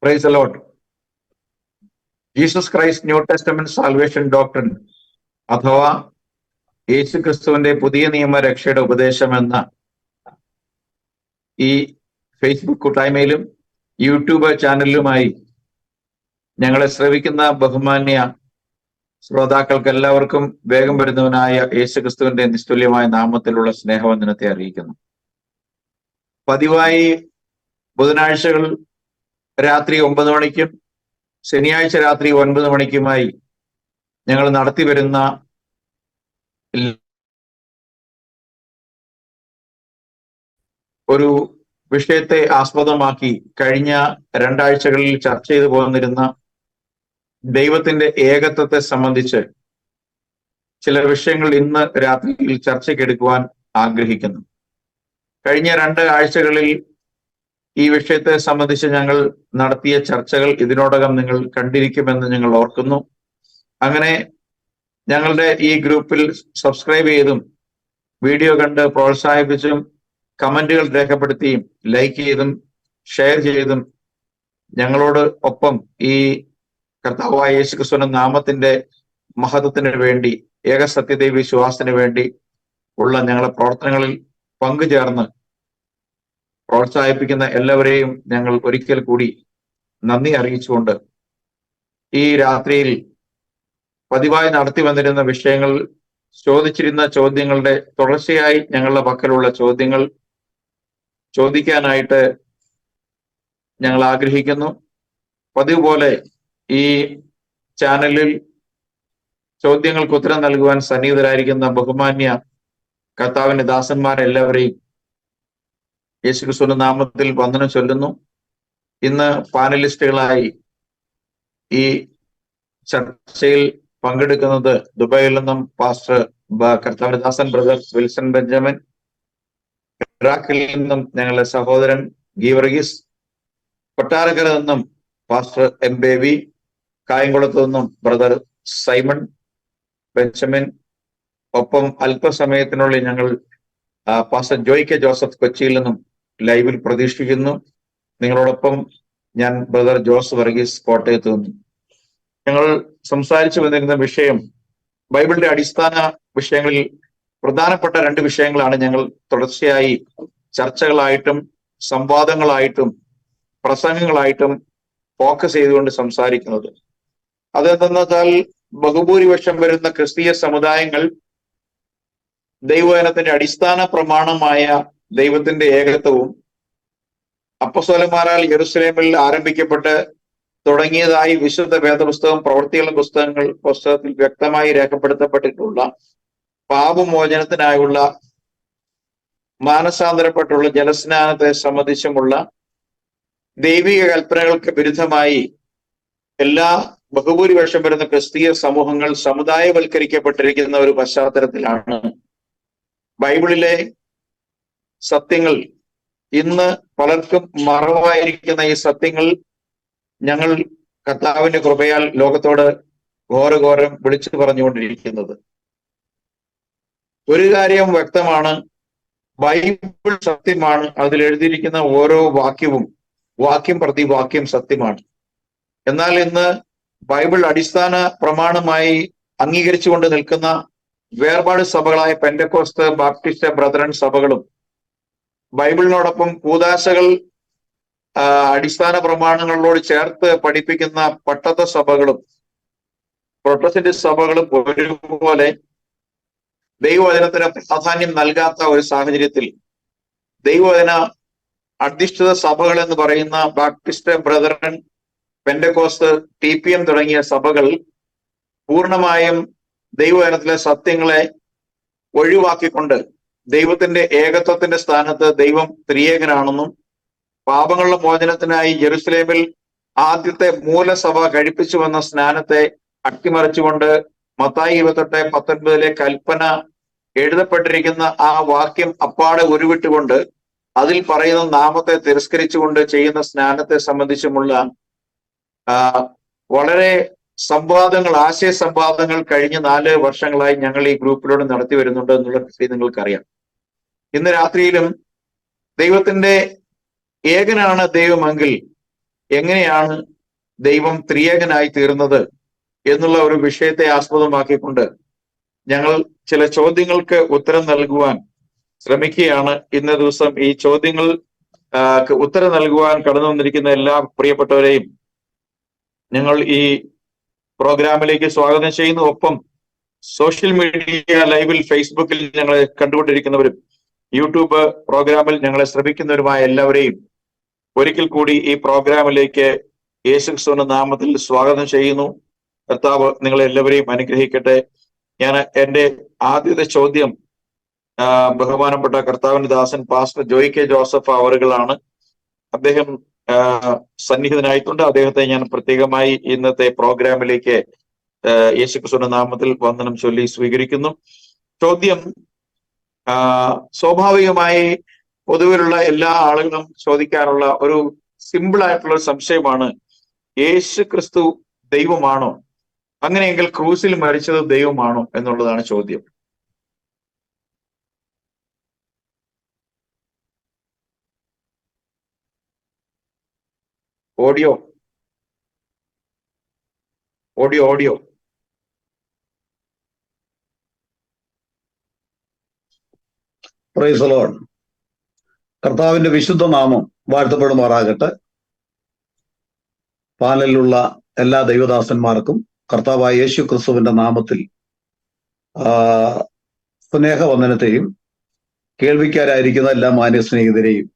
Praise the Lord. Jesus Christ new testament salvation doctrine അഥവാ യേശു ക്രിസ്തുവിന്റെ പുതിയ നിയമ രക്ഷയുടെ ഉപദേശം എന്ന ഈ ഫേസ്ബുക്ക് കൂട്ടായ്മയിലും യൂട്യൂബ് ചാനലിലുമായി ഞങ്ങളെ ശ്രവിക്കുന്ന ബഹുമാന്യ ശ്രോതാക്കൾക്ക് എല്ലാവർക്കും വേഗം വരുന്നവനായ യേശു ക്രിസ്തുവിന്റെ നിസ്തുല്യമായ നാമത്തിലുള്ള സ്നേഹവന്ദനത്തെ അറിയിക്കുന്നു. പതിവായി ബുധനാഴ്ചകൾ രാത്രി 9 മണിക്കും ശനിയാഴ്ച രാത്രി 9 മണിക്കുമായി ഞങ്ങൾ നടത്തി വരുന്ന ഒരു വിഷയത്തെ ആസ്പദമാക്കി കഴിഞ്ഞ 2 ആഴ്ചകളിൽ ചർച്ച ചെയ്തു പോന്നിരുന്ന ദൈവത്തിന്റെ ഏകത്വത്തെ സംബന്ധിച്ച് ചില വിഷയങ്ങൾ ഇന്ന് രാത്രിയിൽ ചർച്ചയ്ക്കെടുക്കുവാൻ ആഗ്രഹിക്കുന്നു. കഴിഞ്ഞ 2 ആഴ്ചകളിൽ ഈ വിഷയത്തെ സംബന്ധിച്ച് ഞങ്ങൾ നടത്തിയ ചർച്ചകൾ ഇതിനോടകം നിങ്ങൾ കണ്ടിരിക്കുമെന്ന് ഞങ്ങൾ ഓർക്കുന്നു. അങ്ങനെ ഞങ്ങളുടെ ഈ ഗ്രൂപ്പിൽ സബ്സ്ക്രൈബ് ചെയ്തും വീഡിയോ കണ്ട് പ്രോത്സാഹിപ്പിച്ചും കമന്റുകൾ രേഖപ്പെടുത്തിയും ലൈക്ക് ചെയ്തും ഷെയർ ചെയ്തും ഞങ്ങളോട് ഒപ്പം ഈ കർത്താവായ യേശുക്രിസ്തുവിന്റെ നാമത്തിന്റെ മഹത്വത്തിന് വേണ്ടി ഏകസത്യദൈവ വിശ്വാസത്തിന് വേണ്ടി ഉള്ള ഞങ്ങളുടെ പ്രവർത്തനങ്ങളിൽ പങ്കുചേർന്ന് പ്രോത്സാഹിപ്പിക്കുന്ന എല്ലാവരെയും ഞങ്ങൾ ഒരിക്കൽ കൂടി നന്ദി അറിയിച്ചുകൊണ്ട് ഈ രാത്രിയിൽ പതിവായി നടത്തി വന്നിരുന്ന വിഷയങ്ങൾ ചോദിച്ചിരുന്ന ചോദ്യങ്ങളുടെ തുടർച്ചയായി ഞങ്ങളുടെ പക്കലുള്ള ചോദ്യങ്ങൾ ചോദിക്കാനായിട്ട് ഞങ്ങൾ ആഗ്രഹിക്കുന്നു. പതിവ് പോലെ ഈ ചാനലിൽ ചോദ്യങ്ങൾക്ക് ഉത്തരം നൽകുവാൻ സന്നിഹിതരായിരിക്കുന്ന ബഹുമാന്യ കർത്താവിന്റെ ദാസന്മാരെല്ലാവരെയും യേശുക്രിസ്തുവിന്റെ നാമത്തിൽ വന്ദനം ചൊല്ലുന്നു. ഇന്ന് പാനലിസ്റ്റുകളായി ഈ ചർച്ചയിൽ പങ്കെടുക്കുന്നത് ദുബായിൽ നിന്നും പാസ്റ്റർ കർത്താവിന്റെ ദാസൻ ബ്രദർ വിൽസൺ ബെഞ്ചമിൻ, ഇറാഖിൽ നിന്നും ഞങ്ങളുടെ സഹോദരൻ ഗീവർഗീസ്, കൊട്ടാരക്കര നിന്നും പാസ്റ്റർ എം ബേബി, കായംകുളത്ത് നിന്നും ബ്രദർ സൈമൺ ബെഞ്ചമിൻ, ഒപ്പം അല്പസമയത്തിനുള്ളിൽ ഞങ്ങൾ പാസ്റ്റർ ജോയ് കെ ജോസഫ് കൊച്ചിയിൽ നിന്നും ലൈവിൽ പ്രതീക്ഷിക്കുന്നു. നിങ്ങളോടൊപ്പം ഞാൻ ബ്രദർ ജോസ് വർഗീസ് കോട്ടയത്ത് നിന്നും. ഞങ്ങൾ സംസാരിച്ചു വന്നിരുന്ന വിഷയം ബൈബിളിന്റെ അടിസ്ഥാന വിഷയങ്ങളിൽ പ്രധാനപ്പെട്ട 2 വിഷയങ്ങളാണ് ഞങ്ങൾ തുടർച്ചയായി ചർച്ചകളായിട്ടും സംവാദങ്ങളായിട്ടും പ്രസംഗങ്ങളായിട്ടും ഫോക്കസ് ചെയ്തുകൊണ്ട് സംസാരിക്കുന്നത്. അതെന്തെന്ന് വെച്ചാൽ ബഹുഭൂരിപക്ഷം വരുന്ന ക്രിസ്തീയ സമുദായങ്ങൾ ദൈവവചനത്തിന്റെ അടിസ്ഥാന പ്രമാണമായ ദൈവത്തിന്റെ ഏകത്വവും അപ്പസ്തോലന്മാരാൽ യെരൂശലേമിൽ ആരംഭിക്കപ്പെട്ട് തുടങ്ങിയതായി വിശുദ്ധ വേദപുസ്തകം പ്രവൃത്തികളുടെ പുസ്തകത്തിൽ വ്യക്തമായി രേഖപ്പെടുത്തപ്പെട്ടിട്ടുള്ള പാപമോചനത്തിനായുള്ള മാനസാന്തരപ്പെട്ടുള്ള ജലസ്നാനത്തെ സംബന്ധിച്ചുമുള്ള ദൈവിക കൽപ്പനകൾക്ക് വിരുദ്ധമായി എല്ലാ ബഹുഭൂരിപക്ഷം വരുന്ന ക്രിസ്തീയ സമൂഹങ്ങൾ സമുദായവൽക്കരിക്കപ്പെട്ടിരിക്കുന്ന ഒരു പശ്ചാത്തലത്തിലാണ് ബൈബിളിലെ സത്യങ്ങൾ ഇന്ന് പലർക്കും മറവായിരിക്കുന്ന ഈ സത്യങ്ങൾ ഞങ്ങൾ കർത്താവിന്റെ കൃപയാൽ ലോകത്തോട് ഘോരഘോരം വിളിച്ചു പറഞ്ഞുകൊണ്ടിരിക്കുന്നത്. ഒരു കാര്യം വ്യക്തമാണ്, ബൈബിൾ സത്യമാണ്. അതിൽ എഴുതിയിരിക്കുന്ന ഓരോ വാക്യവും വാക്യം പ്രതി വാക്യം സത്യമാണ്. എന്നാൽ ഇന്ന് ബൈബിൾ അടിസ്ഥാന പ്രമാണമായി അംഗീകരിച്ചുകൊണ്ട് നിൽക്കുന്ന വേർപാട് സഭകളായ പെന്റക്കോസ്ത്, ബാപ്റ്റിസ്റ്റ്, ബ്രദറൻ സഭകളും ബൈബിളിനോടൊപ്പം കൂദാശകൾ അടിസ്ഥാന പ്രമാണങ്ങളോട് ചേർത്ത് പഠിപ്പിക്കുന്ന പട്ടത്ത സഭകളും പ്രൊട്ടസ്റ്റന്റ് സഭകളും ഒരുപോലെ ദൈവവചനത്തിന് പ്രാധാന്യം നൽകാത്ത ഒരു സാഹചര്യത്തിൽ ദൈവവചന അധിഷ്ഠിത സഭകൾ എന്ന് പറയുന്ന ബാപ്റ്റിസ്റ്റ്, ബ്രദറൻ, പെന്റക്കോസ്ത്, TPM തുടങ്ങിയ സഭകൾ പൂർണ്ണമായും ദൈവവചനത്തിലെ സത്യങ്ങളെ ഒഴിവാക്കിക്കൊണ്ട് ദൈവത്തിന്റെ ഏകത്വത്തിന്റെ സ്ഥാനത്ത് ദൈവം ത്രിയേകനാണെന്നും പാപങ്ങളുടെ മോചനത്തിനായി യെരൂശലേമിൽ ആദ്യത്തെ മൂലസഭ കഴിപ്പിച്ചു വന്ന സ്നാനത്തെ അട്ടിമറിച്ചുകൊണ്ട് മത്തായി 28:19 കൽപ്പന എഴുതപ്പെട്ടിരിക്കുന്ന ആ വാക്യം അപ്പാടെ ഉരുവിട്ടുകൊണ്ട് അതിൽ പറയുന്ന നാമത്തെ തിരസ്കരിച്ചുകൊണ്ട് ചെയ്യുന്ന സ്നാനത്തെ സംബന്ധിച്ചുമുള്ള വളരെ സംവാദങ്ങൾ, ആശയ സംവാദങ്ങൾ കഴിഞ്ഞ 4 വർഷങ്ങളായി ഞങ്ങൾ ഈ ഗ്രൂപ്പിലൂടെ നടത്തി വരുന്നുണ്ട് എന്നുള്ള കാര്യം നിങ്ങൾക്കറിയാം. ഇന്ന് രാത്രിയിലും ദൈവത്തിന്റെ ഏകനാണ് ദൈവമെങ്കിൽ എങ്ങനെയാണ് ദൈവം ത്രിയേകനായി തീർന്നത് എന്നുള്ള ഒരു വിഷയത്തെ ആസ്പദമാക്കിക്കൊണ്ട് ഞങ്ങൾ ചില ചോദ്യങ്ങൾക്ക് ഉത്തരം നൽകുവാൻ ശ്രമിക്കുകയാണ്. ഇന്ന ദിവസം ഈ ചോദ്യങ്ങൾ ഉത്തരം നൽകുവാൻ കടന്നു വന്നിരിക്കുന്ന എല്ലാ പ്രിയപ്പെട്ടവരെയും ഞങ്ങൾ ഈ പ്രോഗ്രാമിലേക്ക് സ്വാഗതം ചെയ്യുന്നു. ഒപ്പം സോഷ്യൽ മീഡിയ ലൈവിൽ ഫേസ്ബുക്കിൽ ഞങ്ങളെ കണ്ടുകൊണ്ടിരിക്കുന്നവരും യൂട്യൂബ് പ്രോഗ്രാമിൽ ഞങ്ങളെ ശ്രമിക്കുന്നവരുമായ എല്ലാവരെയും ഒരിക്കൽ കൂടി ഈ പ്രോഗ്രാമിലേക്ക് യേശുക്രിസ്തുവിന്റെ നാമത്തിൽ സ്വാഗതം ചെയ്യുന്നു. കർത്താവ് നിങ്ങളെല്ലാവരെയും അനുഗ്രഹിക്കട്ടെ. ഞാൻ എൻ്റെ ആദ്യത്തെ ചോദ്യം ബഹുമാനപ്പെട്ട കർത്താവിന്റെ ദാസൻ പാസ്റ്റർ ജോയ് കെ ജോസഫ് അവറുകളാണ്. അദ്ദേഹം സന്നിഹിതനായിട്ടുണ്ട്. അദ്ദേഹത്തെ ഞാൻ പ്രത്യേകമായി ഇന്നത്തെ പ്രോഗ്രാമിലേക്ക് യേശുക്രിസ്തുവിന്റെ നാമത്തിൽ വന്ദനം ചൊല്ലി സ്വീകരിക്കുന്നു. ചോദ്യം സ്വാഭാവികമായി പൊതുവിലുള്ള എല്ലാ ആളുകളും ചോദിക്കാറുള്ള ഒരു സിമ്പിൾ ആയിട്ടുള്ള ഒരു സംശയമാണ്, യേശു ക്രിസ്തു ദൈവമാണോ? അങ്ങനെയെങ്കിൽ ക്രൂസിൽ മരിച്ചത് ദൈവമാണോ എന്നുള്ളതാണ് ചോദ്യം. Audio audio audio praise the Lord. കർത്താവിന്റെ വിശുദ്ധ നാമം വാഴ്ത്തപ്പെടുമാറാകട്ടെ. പാനലിലുള്ള എല്ലാ ദൈവദാസന്മാർക്കും കർത്താവായ യേശു ക്രിസ്തുവിന്റെ നാമത്തിൽ സ്നേഹവന്ദനത്തെയും കേൾവിക്കാരായിരിക്കുന്ന എല്ലാ മാന്യ സ്നേഹിതരെയും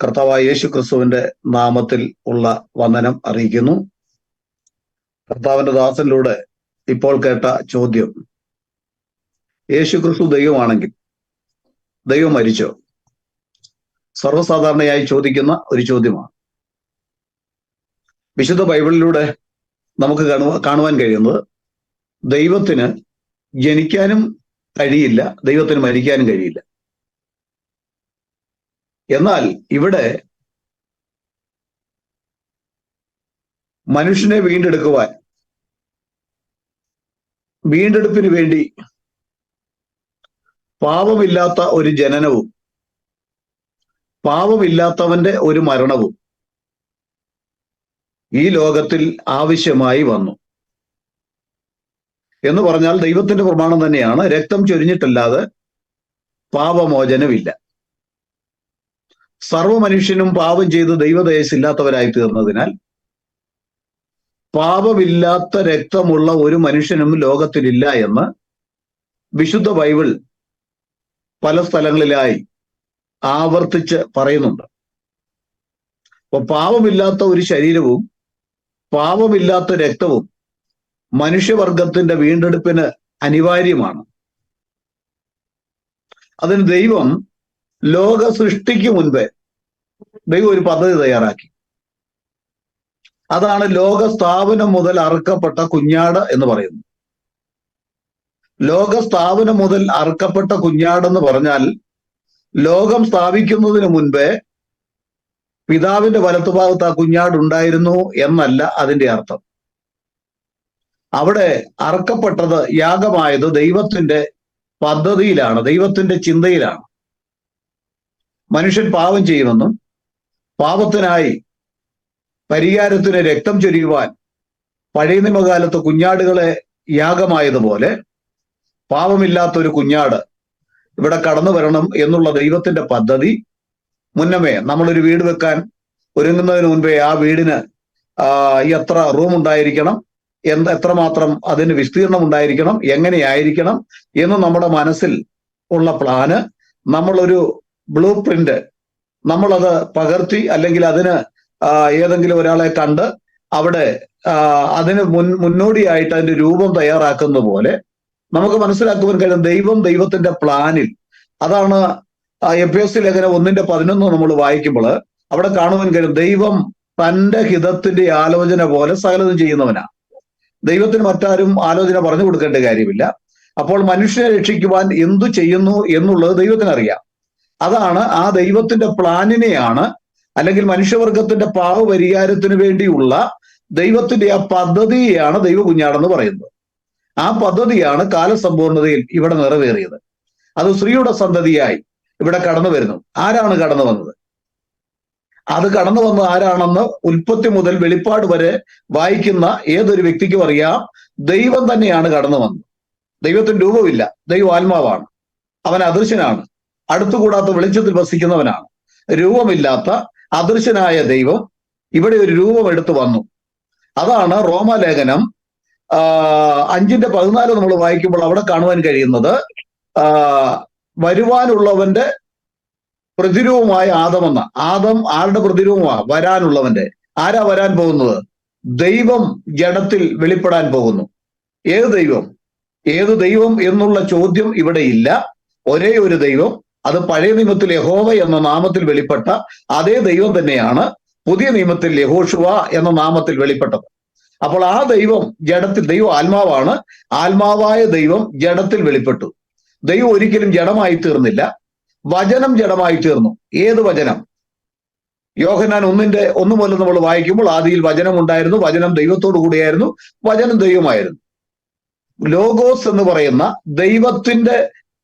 കർത്താവായ യേശു ക്രിസ്തുവിന്റെ നാമത്തിൽ ഉള്ള വന്ദനം അറിയിക്കുന്നു. കർത്താവിന്റെ ദാസനിലൂടെ ഇപ്പോൾ കേട്ട ചോദ്യം, യേശു ക്രിസ്തു ദൈവമാണെങ്കിൽ ദൈവം മരിച്ചോ? സർവ്വസാധാരണയായി ചോദിക്കുന്ന ഒരു ചോദ്യമാണ്. വിശുദ്ധ ബൈബിളിലൂടെ നമുക്ക് കാണുവാൻ കഴിയുന്നത് ദൈവത്തിന് ജനിക്കാനും കഴിയില്ല, ദൈവത്തിന് മരിക്കാനും കഴിയില്ല. എന്നാൽ ഇവിടെ മനുഷ്യനെ വീണ്ടെടുപ്പിന് വേണ്ടി പാപമില്ലാത്ത ഒരു ജനനവും പാപമില്ലാത്തവന്റെ ഒരു മരണവും ഈ ലോകത്തിൽ ആവശ്യമായി വന്നു എന്ന് പറഞ്ഞാൽ ദൈവത്തിന്റെ പ്രമാണം തന്നെയാണ്, രക്തം ചൊരിഞ്ഞിട്ടല്ലാതെ പാപമോചനമില്ല. സർവ്വ മനുഷ്യനും പാപം ചെയ്ത് ദൈവദയസില്ലാത്തവരായി തീർന്നതിനാൽ പാപമില്ലാത്ത രക്തമുള്ള ഒരു മനുഷ്യനും ലോകത്തിലില്ല എന്ന് വിശുദ്ധ ബൈബിൾ പല സ്ഥലങ്ങളിലായി ആവർത്തിച്ച് പറയുന്നുണ്ട്. അപ്പൊ പാപമില്ലാത്ത ഒരു ശരീരവും പാപമില്ലാത്ത രക്തവും മനുഷ്യവർഗത്തിന്റെ വീണ്ടെടുപ്പിന് അനിവാര്യമാണ്. അതിന് ദൈവം ലോക സൃഷ്ടിക്ക് മുൻപേ ദൈവം ഒരു പദ്ധതി തയ്യാറാക്കി. അതാണ് ലോക സ്ഥാപനം മുതൽ അറുക്കപ്പെട്ട കുഞ്ഞാട് എന്ന് പറയുന്നത്. ലോക സ്ഥാപനം മുതൽ അറുക്കപ്പെട്ട കുഞ്ഞാടെന്ന് പറഞ്ഞാൽ ലോകം സ്ഥാപിക്കുന്നതിന് മുൻപേ പിതാവിന്റെ വലത്തുഭാഗത്ത് ആ കുഞ്ഞാട് ഉണ്ടായിരുന്നു എന്നല്ല അതിന്റെ അർത്ഥം. അവിടെ അറുക്കപ്പെട്ടത്, യാഗമായത് ദൈവത്തിന്റെ പദ്ധതിയിലാണ്, ദൈവത്തിന്റെ ചിന്തയിലാണ്. മനുഷ്യൻ പാപം ചെയ്യുമെന്നും പാപത്തിനായി പരിഹാരത്തിന് രക്തം ചൊരിയുവാൻ പഴയ നിയമകാലത്ത് കുഞ്ഞാടുകളെ യാഗമായതുപോലെ പാപമില്ലാത്തൊരു കുഞ്ഞാട് ഇവിടെ കടന്നു വരണം എന്നുള്ള ദൈവത്തിന്റെ പദ്ധതി മുന്നമേ നമ്മളൊരു വീട് വെക്കാൻ ഒരുങ്ങുന്നതിന് മുൻപേ ആ വീടിന് എത്ര റൂം ഉണ്ടായിരിക്കണം, എത്രമാത്രം അതിന് വിസ്തീർണം ഉണ്ടായിരിക്കണം, എങ്ങനെയായിരിക്കണം എന്ന് നമ്മുടെ മനസ്സിൽ ഉള്ള പ്ലാന്, നമ്മളൊരു ബ്ലൂ പ്രിന്റ് നമ്മളത് പകർത്തി അല്ലെങ്കിൽ അതിന് ഏതെങ്കിലും ഒരാളെ കണ്ട് അവിടെ അതിന് മുന്നോടിയായിട്ട് അതിന്റെ രൂപം തയ്യാറാക്കുന്ന പോലെ നമുക്ക് മനസ്സിലാക്കുവാൻ കഴിയും ദൈവത്തിന്റെ പ്ലാനിൽ. അതാണ് എഫേസ്യ ലേഖനം 1:11 നമ്മൾ വായിക്കുമ്പോൾ അവിടെ കാണുവാൻ കഴിയും ദൈവം തന്റെ ഹിതത്തിന്റെ ആലോചന പോലെ സകലതും ചെയ്യുന്നവനാണ്. ദൈവത്തിന് മറ്റാരും ആലോചന പറഞ്ഞു കൊടുക്കേണ്ട കാര്യമില്ല. അപ്പോൾ മനുഷ്യനെ രക്ഷിക്കുവാൻ എന്തു ചെയ്യുന്നു എന്നുള്ളത് ദൈവത്തിനറിയാം. അതാണ് ആ ദൈവത്തിന്റെ പ്ലാനിനെയാണ്, അല്ലെങ്കിൽ മനുഷ്യവർഗത്തിന്റെ പാപപരിഹാരത്തിന് വേണ്ടിയുള്ള ദൈവത്തിന്റെ ആ പദ്ധതിയെയാണ് ദൈവ കുഞ്ഞാടെന്ന് പറയുന്നത്. ആ പദ്ധതിയാണ് കാലസമ്പൂർണതയിൽ ഇവിടെ നിറവേറിയത്. അത് സ്ത്രീയുടെ സന്തതിയായി ഇവിടെ കടന്നു വരുന്നു. ആരാണ് കടന്നു വന്നത്? അത് കടന്നു വന്നത് ആരാണെന്ന് ഉൽപ്പത്തി മുതൽ വെളിപ്പാട് വരെ വായിക്കുന്ന ഏതൊരു വ്യക്തിക്കും അറിയാം. ദൈവം തന്നെയാണ് കടന്നു വന്നത്. ദൈവത്തിന് രൂപമില്ല, ദൈവം ആത്മാവാണ്, അവൻ അദൃശ്യനാണ്, അടുത്തുകൂടാത്ത വെളിച്ചത്തിൽ വസിക്കുന്നവനാണ്. രൂപമില്ലാത്ത അദൃശ്യനായ ദൈവം ഇവിടെ ഒരു രൂപം എടുത്തു വന്നു. അതാണ് റോമാലേഖനം 5:14 നമ്മൾ വായിക്കുമ്പോൾ അവിടെ കാണുവാൻ കഴിയുന്നത്, വരുവാനുള്ളവന്റെ പ്രതിരൂപമായ ആദമെന്ന. ആദം ആരുടെ പ്രതിരൂപമാണ്? വരാനുള്ളവന്റെ. ആരാ വരാൻ പോകുന്നത്? ദൈവം ജഡത്തിൽ വെളിപ്പെടാൻ പോകുന്നു. ഏത് ദൈവം? ഏത് ദൈവം എന്നുള്ള ചോദ്യം ഇവിടെ ഇല്ല. ഒരേ ഒരു ദൈവം, അത് പഴയ നിയമത്തിൽ യഹോവ എന്ന നാമത്തിൽ വെളിപ്പെട്ട അതേ ദൈവം തന്നെയാണ് പുതിയ നിയമത്തിൽ യഹോഷുവ എന്ന നാമത്തിൽ വെളിപ്പെട്ടത്. അപ്പോൾ ആ ദൈവം ജഡത്തിൽ, ദൈവം ആത്മാവാണ്, ആത്മാവായ ദൈവം ജഡത്തിൽ വെളിപ്പെട്ടു. ദൈവം ഒരിക്കലും ജഡമായി തീർന്നില്ല, വചനം ജഡമായി തീർന്നു. ഏത് വചനം? യോഹന്നാൻ 1:1 മുതൽ നമ്മൾ വായിക്കുമ്പോൾ, ആദിയിൽ വചനം ഉണ്ടായിരുന്നു, വചനം ദൈവത്തോടു കൂടിയായിരുന്നു, വചനം ദൈവമായിരുന്നു. ലോഗോസ് എന്ന് പറയുന്ന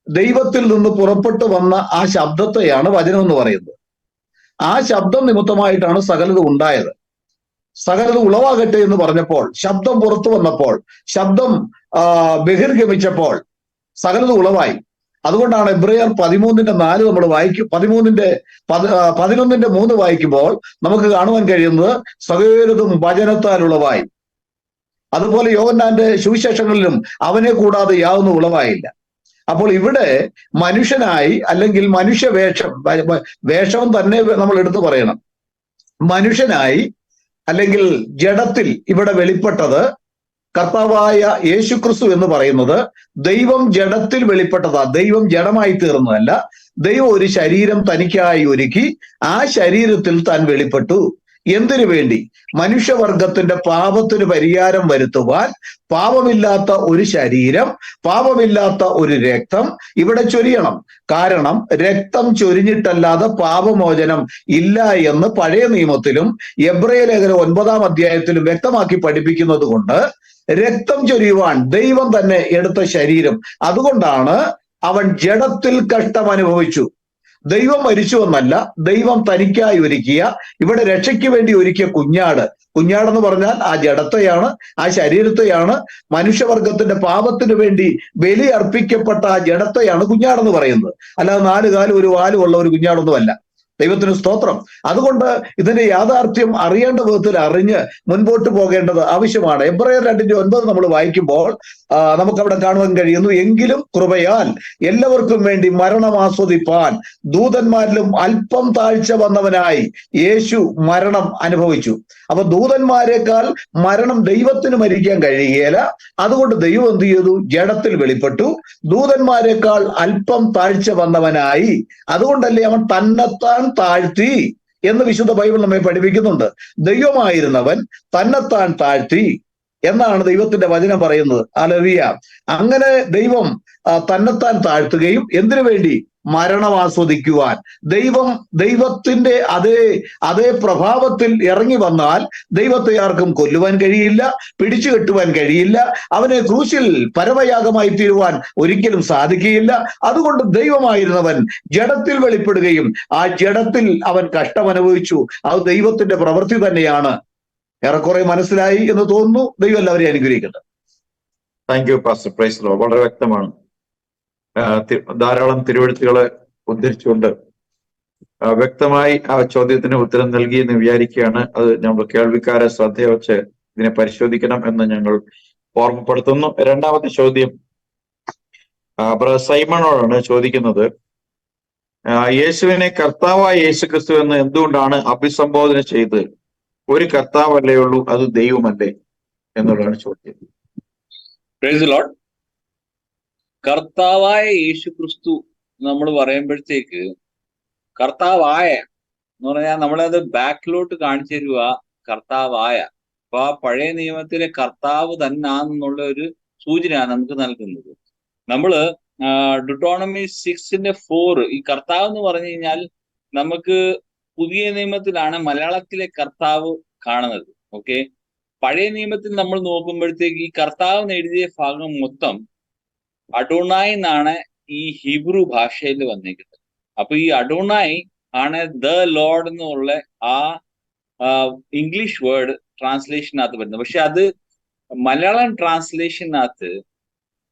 ദൈവത്തിൽ നിന്ന് പുറപ്പെട്ടു വന്ന ആ ശബ്ദത്തെയാണ് വചനം എന്ന് പറയുന്നത്. ആ ശബ്ദം നിമിത്തമായിട്ടാണ് സകലതും ഉണ്ടായത്. സകലതും ഉളവാകട്ടെ എന്ന് പറഞ്ഞപ്പോൾ, ശബ്ദം പുറത്തു വന്നപ്പോൾ, ശബ്ദം ബഹിർഗമിച്ചപ്പോൾ സകലതും ഉളവായി. അതുകൊണ്ടാണ് എബ്രായർ 13:4 നമ്മൾ വായിക്കും, 11:3 വായിക്കുമ്പോൾ നമുക്ക് കാണുവാൻ കഴിയുന്നത് സകലതും വചനത്താൽ ഉളവായി. അതുപോലെ യോഹന്നാന്റെ സുവിശേഷങ്ങളിലും അവനെ കൂടാതെ യാതൊന്നും ഉളവായില്ല. അപ്പോൾ ഇവിടെ മനുഷ്യനായി, അല്ലെങ്കിൽ വേഷം തന്നെ നമ്മൾ എടുത്തു പറയണം, മനുഷ്യനായി അല്ലെങ്കിൽ ജഡത്തിൽ ഇവിടെ വെളിപ്പെട്ടത് കർത്താവായ യേശുക്രിസ്തു എന്ന് പറയുന്നത് ദൈവം ജഡത്തിൽ വെളിപ്പെട്ടതാ. ദൈവം ജഡമായി തീർന്നതല്ല. ദൈവം ഒരു ശരീരം തനിക്കായി ഒരുക്കി ആ ശരീരത്തിൽ താൻ വെളിപ്പെട്ടു. എന്തിനു വേണ്ടി? മനുഷ്യവർഗത്തിന്റെ പാപത്തിന് പരിഹാരം വരുത്തുവാൻ പാപമില്ലാത്ത ഒരു ശരീരം, പാപമില്ലാത്ത ഒരു രക്തം ഇവിടെ ചൊരിയണം. കാരണം രക്തം ചൊരിഞ്ഞിട്ടല്ലാതെ പാപമോചനം ഇല്ല എന്ന് പഴയ നിയമത്തിലും എബ്രായ ലേഖനം 9-ാം അധ്യായത്തിലും വ്യക്തമാക്കി പഠിപ്പിക്കുന്നത് കൊണ്ട് രക്തം ചൊരിയുവാൻ ദൈവം തന്നെ എടുത്ത ശരീരം. അതുകൊണ്ടാണ് അവൻ ജഡത്തിൽ കഷ്ടം അനുഭവിച്ചു. ദൈവം മരിച്ചു എന്നല്ല, ദൈവം തനിക്കായി ഒരുക്കിയ, ഇവിടെ രക്ഷയ്ക്ക് വേണ്ടി ഒരുക്കിയ കുഞ്ഞാടെന്ന് പറഞ്ഞാൽ ആ ജഡത്തെയാണ്, ആ ശരീരത്തെയാണ്. മനുഷ്യവർഗത്തിന്റെ പാപത്തിന് വേണ്ടി ബലി അർപ്പിക്കപ്പെട്ട ആ ജഡത്തെയാണ് കുഞ്ഞാടെന്ന് പറയുന്നത്. അല്ലാതെ 4 കാലും 1 വാലും ഉള്ള ഒരു കുഞ്ഞാടൊന്നുമല്ല. ദൈവത്തിന് സ്തോത്രം. അതുകൊണ്ട് ഇതിന്റെ യാഥാർത്ഥ്യം അറിയേണ്ട വിധത്തിൽ അറിഞ്ഞ് മുൻപോട്ട് പോകേണ്ടത് ആവശ്യമാണ്. എബ്രായർ 2:9 നമ്മൾ വായിക്കുമ്പോൾ നമുക്കവിടെ കാണുവാൻ കഴിയുന്നു, എങ്കിലും കൃപയാൽ എല്ലാവർക്കും വേണ്ടി മരണം ആസ്വദിപ്പാൻ ദൂതന്മാരിലും അല്പം താഴ്ച വന്നവനായി യേശു മരണം അനുഭവിച്ചു. അപ്പൊ ദൂതന്മാരെക്കാൾ മരണം ദൈവത്തിന് മരിക്കാൻ കഴിയുകയില്ല. അതുകൊണ്ട് ദൈവം എന്ത് ചെയ്തു? ജഡത്തിൽ വെളിപ്പെട്ടു. ദൂതന്മാരെക്കാൾ അല്പം താഴ്ച വന്നവനായി. അതുകൊണ്ടല്ലേ അവൻ തന്നെത്താൻ താഴ്ത്തി എന്ന് വിശുദ്ധ ബൈബിൾ നമ്മെ പഠിപ്പിക്കുന്നുണ്ട്. ദൈവമായിരുന്നവൻ തന്നെത്താൻ താഴ്ത്തി എന്നാണ് ദൈവത്തിന്റെ വചനം പറയുന്നത്. ഹല്ലേലൂയ. അങ്ങനെ ദൈവം തന്നെത്താൻ താഴ്ത്തുകയും എന്തിനു വേണ്ടി? മരണം ആസ്വദിക്കുവാൻ. ദൈവത്തിന്റെ അതേ പ്രഭാവത്തിൽ ഇറങ്ങി വന്നാൽ ദൈവത്തെ ആർക്കും കൊല്ലുവാൻ കഴിയില്ല, പിടിച്ചു കെട്ടുവാൻ കഴിയില്ല, അവനെ ക്രൂശിൽ പരമയാഗമായി തീരുവാൻ ഒരിക്കലും സാധിക്കുകയില്ല. അതുകൊണ്ട് ദൈവമായിരുന്നവൻ ജഡത്തിൽ വെളിപ്പെടുകയും ആ ജഡത്തിൽ അവൻ കഷ്ടം അനുഭവിച്ചു. അത് ദൈവത്തിന്റെ പ്രവൃത്തി തന്നെയാണ്. ഏറെക്കുറെ മനസ്സിലായി എന്ന് തോന്നുന്നു. ദൈവം എല്ലാവരെയും അനുഗ്രഹിക്കട്ടെ. Thank you pastor. Praise the Lord. വളരെ വ്യക്തമാണ്. ധാരാളം തിരുവെഴുത്തുകളെ ഉദ്ധരിച്ചുകൊണ്ട് വ്യക്തമായി ആ ചോദ്യത്തിന് ഉത്തരം നൽകി എന്ന് വിചാരിക്കുകയാണ്. അത് നമ്മൾ കേൾവിക്കാരെ ശ്രദ്ധ വെച്ച് ഇതിനെ പരിശോധിക്കണം എന്ന് ഞങ്ങൾ ഓർമ്മപ്പെടുത്തുന്നു. രണ്ടാമത്തെ ചോദ്യം ബ്രദർ സൈമണോടാണ് ചോദിക്കുന്നത്. യേശുവിനെ കർത്താവായ യേശു ക്രിസ്തു എന്ന് എന്തുകൊണ്ടാണ് അഭിസംബോധന ചെയ്ത്? ഒരു കർത്താവല്ലേ ഉള്ളൂ, അത് ദൈവമല്ലേ എന്നുള്ളതാണ് ചോദ്യം. Praise the Lord. കർത്താവായ യേശു ക്രിസ്തു നമ്മൾ പറയുമ്പോഴത്തേക്ക് കർത്താവായ എന്ന് പറഞ്ഞാൽ നമ്മളത് ബാക്കിലോട്ട് കാണിച്ചു തരുക. കർത്താവായ, അപ്പൊ ആ പഴയ നിയമത്തിലെ കർത്താവ് തന്നാന്നുള്ള ഒരു സൂചനയാണ് നമുക്ക് നൽകുന്നത്. നമ്മള് ഡ്യൂട്ടോണമി 6:4 ഈ കർത്താവ് എന്ന് പറഞ്ഞു കഴിഞ്ഞാൽ നമുക്ക് പുതിയ നിയമത്തിലാണ് മലയാളത്തിലെ കർത്താവ് കാണുന്നത്. ഓക്കെ, പഴയ നിയമത്തിൽ നമ്മൾ നോക്കുമ്പോഴത്തേക്ക് ഈ കർത്താവ് എഴുതിയ ഭാഗം മൊത്തം അഡോണായി എന്നാണ് ഈ ഹീബ്രു ഭാഷയിൽ വന്നിരിക്കുന്നത്. അപ്പൊ ഈ അഡോണായി ആണ് ദ ലോർഡ് എന്നുള്ള ആ ഇംഗ്ലീഷ് വേർഡ് ട്രാൻസ്ലേഷനകത്ത് വരുന്നത്. പക്ഷെ അത് മലയാളം ട്രാൻസ്ലേഷനകത്ത്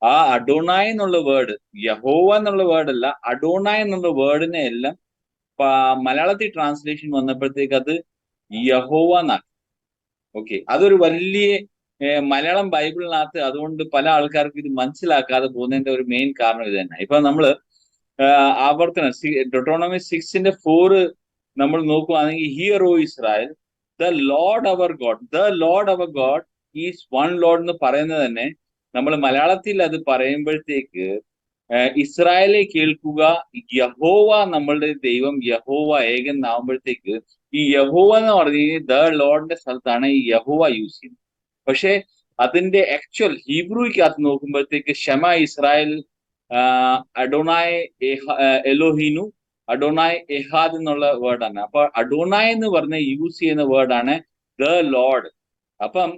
ആ അഡോണായ് എന്നുള്ള വേർഡ്, യഹോവ എന്നുള്ള വേർഡ് അല്ല, അഡോണായ് എന്നുള്ള വേർഡിനെ എല്ലാം മലയാളത്തിൽ ട്രാൻസ്ലേഷൻ വന്നപ്പോഴത്തേക്ക് അത് യഹോവ എന്നാക്കി. ഓക്കെ, അതൊരു വലിയ മലയാളം ബൈബിളിനകത്ത് അതുകൊണ്ട് പല ആൾക്കാർക്കും ഇത് മനസ്സിലാക്കാതെ പോകുന്നതിന്റെ ഒരു മെയിൻ കാരണം ഇത് തന്നെ. ഇപ്പൊ നമ്മള് ആവർത്തനം ഡെട്രോണമി 6:4 നമ്മൾ നോക്കുകയാണെങ്കിൽ, hear O Israel the Lord our God is one Lord എന്ന് പറയുന്നത് തന്നെ നമ്മൾ മലയാളത്തിൽ അത് പറയുമ്പോഴത്തേക്ക് ഇസ്രായേലെ കേൾക്കുക, യഹോവ നമ്മളുടെ ദൈവം, യഹോവ ഏകൻ ആവുമ്പോഴത്തേക്ക് ഈ യഹോവ എന്ന് പറഞ്ഞു കഴിഞ്ഞാൽ ദ ലോർഡിന്റെ സ്ഥലത്താണ് ഈ യഹോവ യൂസ് ചെയ്യുന്നത്. പക്ഷെ അതിന്റെ ആക്ച്വൽ ഹീബ്രുക്കകത്ത് നോക്കുമ്പോഴത്തേക്ക് ഷമ ഇസ്രായേൽ അഡോണായ് എലോഹീനു അഡോണായ് എഹാദ് എന്നുള്ള വേർഡാണ്. അപ്പൊ അഡോണായ് എന്ന് പറഞ്ഞ യൂസ് ചെയ്യുന്ന വേർഡാണ് ദ ലോർഡ്. അപ്പം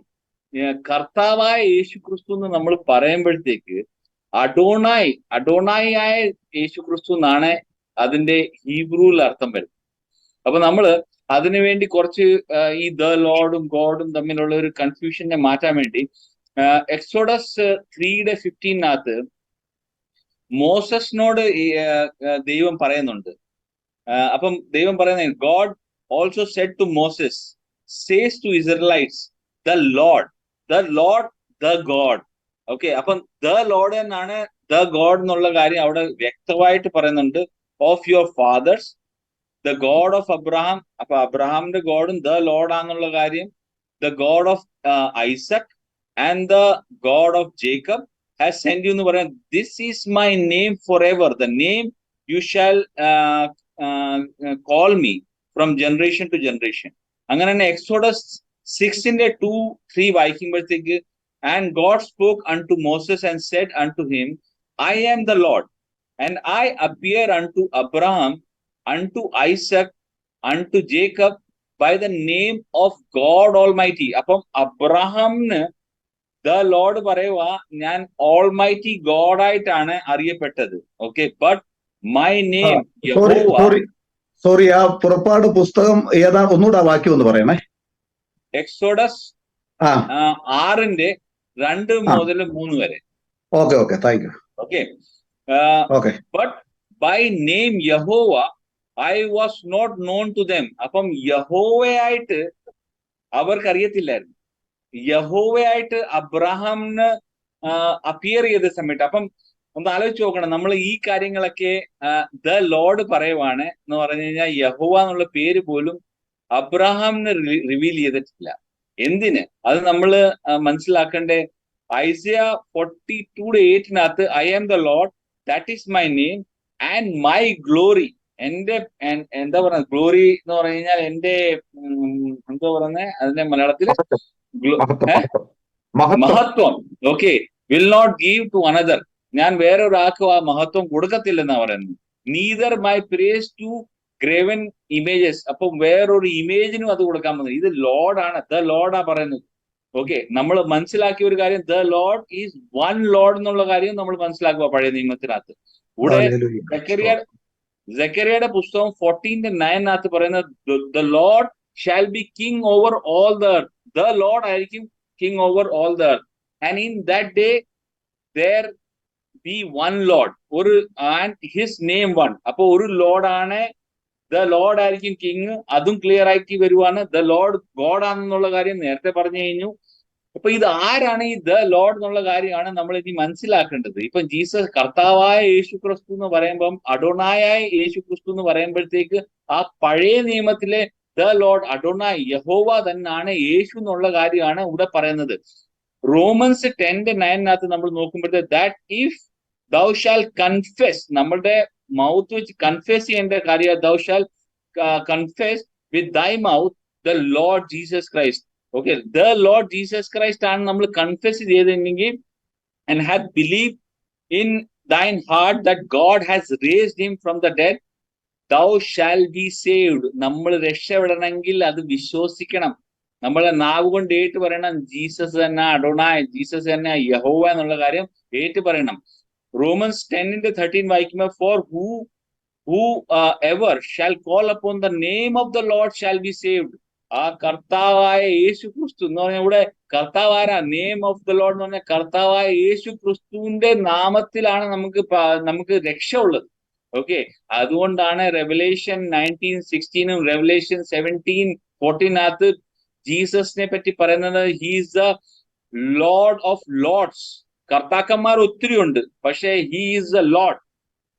കർത്താവായ യേശു ക്രിസ്തു എന്ന് നമ്മൾ പറയുമ്പോഴത്തേക്ക് അഡോണായി ആയ യേശു ക്രിസ്തു എന്നാണ് അതിന്റെ ഹീബ്രുവിൽ അർത്ഥം വരുന്നത്. അപ്പൊ നമ്മള് അതിനുവേണ്ടി കുറച്ച് ഈ ദ ലോർഡും ഗോഡും തമ്മിലുള്ള ഒരു കൺഫ്യൂഷനെ മാറ്റാൻ വേണ്ടി എക്സോഡസ് 3:15 മോസസിനോട് ദൈവം പറയുന്നുണ്ട്. അപ്പം ദൈവം പറയുന്നത്, God also said to Moses says to Israelites the Lord the God. Okay, അപ്പം ദ ലോർഡ് എന്നാണ് ദ ഗോഡ് എന്നുള്ള കാര്യം അവിടെ വ്യക്തമായിട്ട് പറയുന്നുണ്ട്. Of your fathers the God of Abraham, അപ്പൊ അബ്രഹാമിന്റെ ഗോഡും ദ ലോർഡ് ആണെന്നുള്ള കാര്യം, the God of Isaac and the God of Jacob has send you എന്ന് പറയാം. This is my name for ever, the name you shall call me from generation to generation. അങ്ങനെ തന്നെ Exodus 6:2-3 വായിക്കുമ്പോഴത്തേക്ക്, and God spoke unto Moses and said unto him, I am the Lord, and I appear unto Abraham, unto Isaac, unto Jacob by the name of God Almighty. അപ്പം അബ്രഹാമിന് the Lord പറയുക, ഞാൻ almighty God ആയിട്ടാണ് അറിയപ്പെട്ടത്. Okay, but my name sorry, ആ പുറപ്പാട് പുസ്തകം ഏതാ, ഒന്നുകൂടെ വാക്യം ഒന്ന് പറയണേ. എക്സോഡസ് 6:2-3 വരെ. Okay, thank you. Okay, but by name Jehovah I was not known to them. അപ്പം യഹോവയായിട്ട് അവർക്ക് അറിയത്തില്ലായിരുന്നു. യഹോവയായിട്ട് അബ്രഹാമിന് അപ്പിയർ ചെയ്ത സമയത്ത്, അപ്പം ഒന്ന് ആലോചിച്ച് നോക്കണം, നമ്മൾ ഈ കാര്യങ്ങളൊക്കെ ദ ലോർഡ് പറയുവാണ് എന്ന് പറഞ്ഞു കഴിഞ്ഞാൽ യഹോവ എന്നുള്ള പേര് പോലും അബ്രഹാമിന് റിവീൽ ചെയ്തിട്ടില്ല. എന്തിന്? അത് നമ്മൾ മനസ്സിലാക്കേണ്ട Isaiah 42:8 I am the Lord, that is my name and my glory. എന്റെ എന്താ പറയുന്നത്, ഗ്ലോറി എന്ന് പറഞ്ഞു കഴിഞ്ഞാൽ എന്റെ എന്താ പറയുന്നത്, അതിന്റെ മലയാളത്തില് മഹത്വം. Okay, will not give to another, ഞാൻ വേറൊരാൾക്കും ആ മഹത്വം കൊടുക്കത്തില്ലെന്നാ പറയുന്നത്. Neither my praise to graven images. അപ്പം വേറൊരു ഇമേജിനും അത് കൊടുക്കാൻ പറ്റുന്നത്. ഇത് ലോർഡാണ്, ദ ലോർഡാ പറയുന്നത്. ഓക്കെ, നമ്മൾ മനസ്സിലാക്കിയ ഒരു കാര്യം, the Lord is one Lord എന്നുള്ള കാര്യം നമ്മൾ മനസ്സിലാക്കുക പഴയ നിയമത്തിനകത്ത്. ഇവിടെ സെക്കറിയയുടെ പുസ്തകം 14:9 പറയുന്നത്, the lord shall be king over all the earth. The lord ആയിരിക്കും king over all the earth, and in that day there be one Lord, ഒരു and his name one. അപ്പൊ ഒരു ലോർഡാണ്, ദ ലോർഡ് ആയിരിക്കും കിങ്. അതും clear ആയിട്ട് വരുവാണ്. The Lord God ആണെന്നുള്ള കാര്യം നേരത്തെ പറഞ്ഞു കഴിഞ്ഞു. അപ്പൊ ഇത് ആരാണ് ഈ ദ ലോർഡ് എന്നുള്ള കാര്യമാണ് നമ്മൾ ഇനി മനസ്സിലാക്കേണ്ടത്. ഇപ്പൊ ജീസസ്, കർത്താവായ യേശു ക്രിസ്തു എന്ന് പറയുമ്പം, അഡോണായ യേശു ക്രിസ്തു എന്ന് പറയുമ്പോഴത്തേക്ക് ആ പഴയ നിയമത്തിലെ ദ ലോർഡ് അഡോണായ് യഹോവ തന്നെയാണ് യേശു എന്നുള്ള കാര്യമാണ് ഇവിടെ പറയുന്നത്. റോമൻസ് 10:9 നമ്മൾ നോക്കുമ്പോഴത്തേക്ക്, that if thou shall confess, നമ്മളുടെ മൗത്ത് വെച്ച് കൺഫെസ് ചെയ്യേണ്ട കാര്യം, ദൗ ഷാൽ കൺഫെസ് വിത്ത് ദൈ mouth the Lord Jesus Christ. Okay, the Lord Jesus Christ ആണ് നമ്മൾ കൺഫെസ് ചെയ്തിട്ടുണ്ടെങ്കിൽ, and have believe in thine heart that God has raised him from the dead, thou shall be saved. നമ്മൾ രക്ഷപ്പെടണമെങ്കിൽ അത് വിശ്വസിക്കണം. നമ്മളെ നാവ് കൊണ്ട് ഏറ്റു പറയണം, ജീസസ് തന്നെ അഡോണായ്, ജീസസ് തന്നെ യഹോവ എന്നുള്ള കാര്യം ഏറ്റു പറയണം. റോമൻസ് 10:13 വായിക്കുമ്പോൾ, for who who ever shall call upon the name of the Lord shall be saved. ആ കർത്താവായ യേശു ക്രിസ്തു എന്ന് പറഞ്ഞാൽ ഇവിടെ കർത്താവായ നെയിം ഓഫ് ദ ലോർഡ് എന്ന് പറഞ്ഞാൽ കർത്താവായ യേശു ക്രിസ്തുവിന്റെ നാമത്തിലാണ് നമുക്ക് രക്ഷ ഉള്ളത്. ഓക്കെ, അതുകൊണ്ടാണ് റെവലേഷൻ 19:16 റെവലേഷൻ 17:14 ജീസസിനെ പറ്റി പറയുന്നത് he's the lord of lords. കർത്താക്കന്മാർ ഒത്തിരി ഉണ്ട്, പക്ഷേ he is the Lord.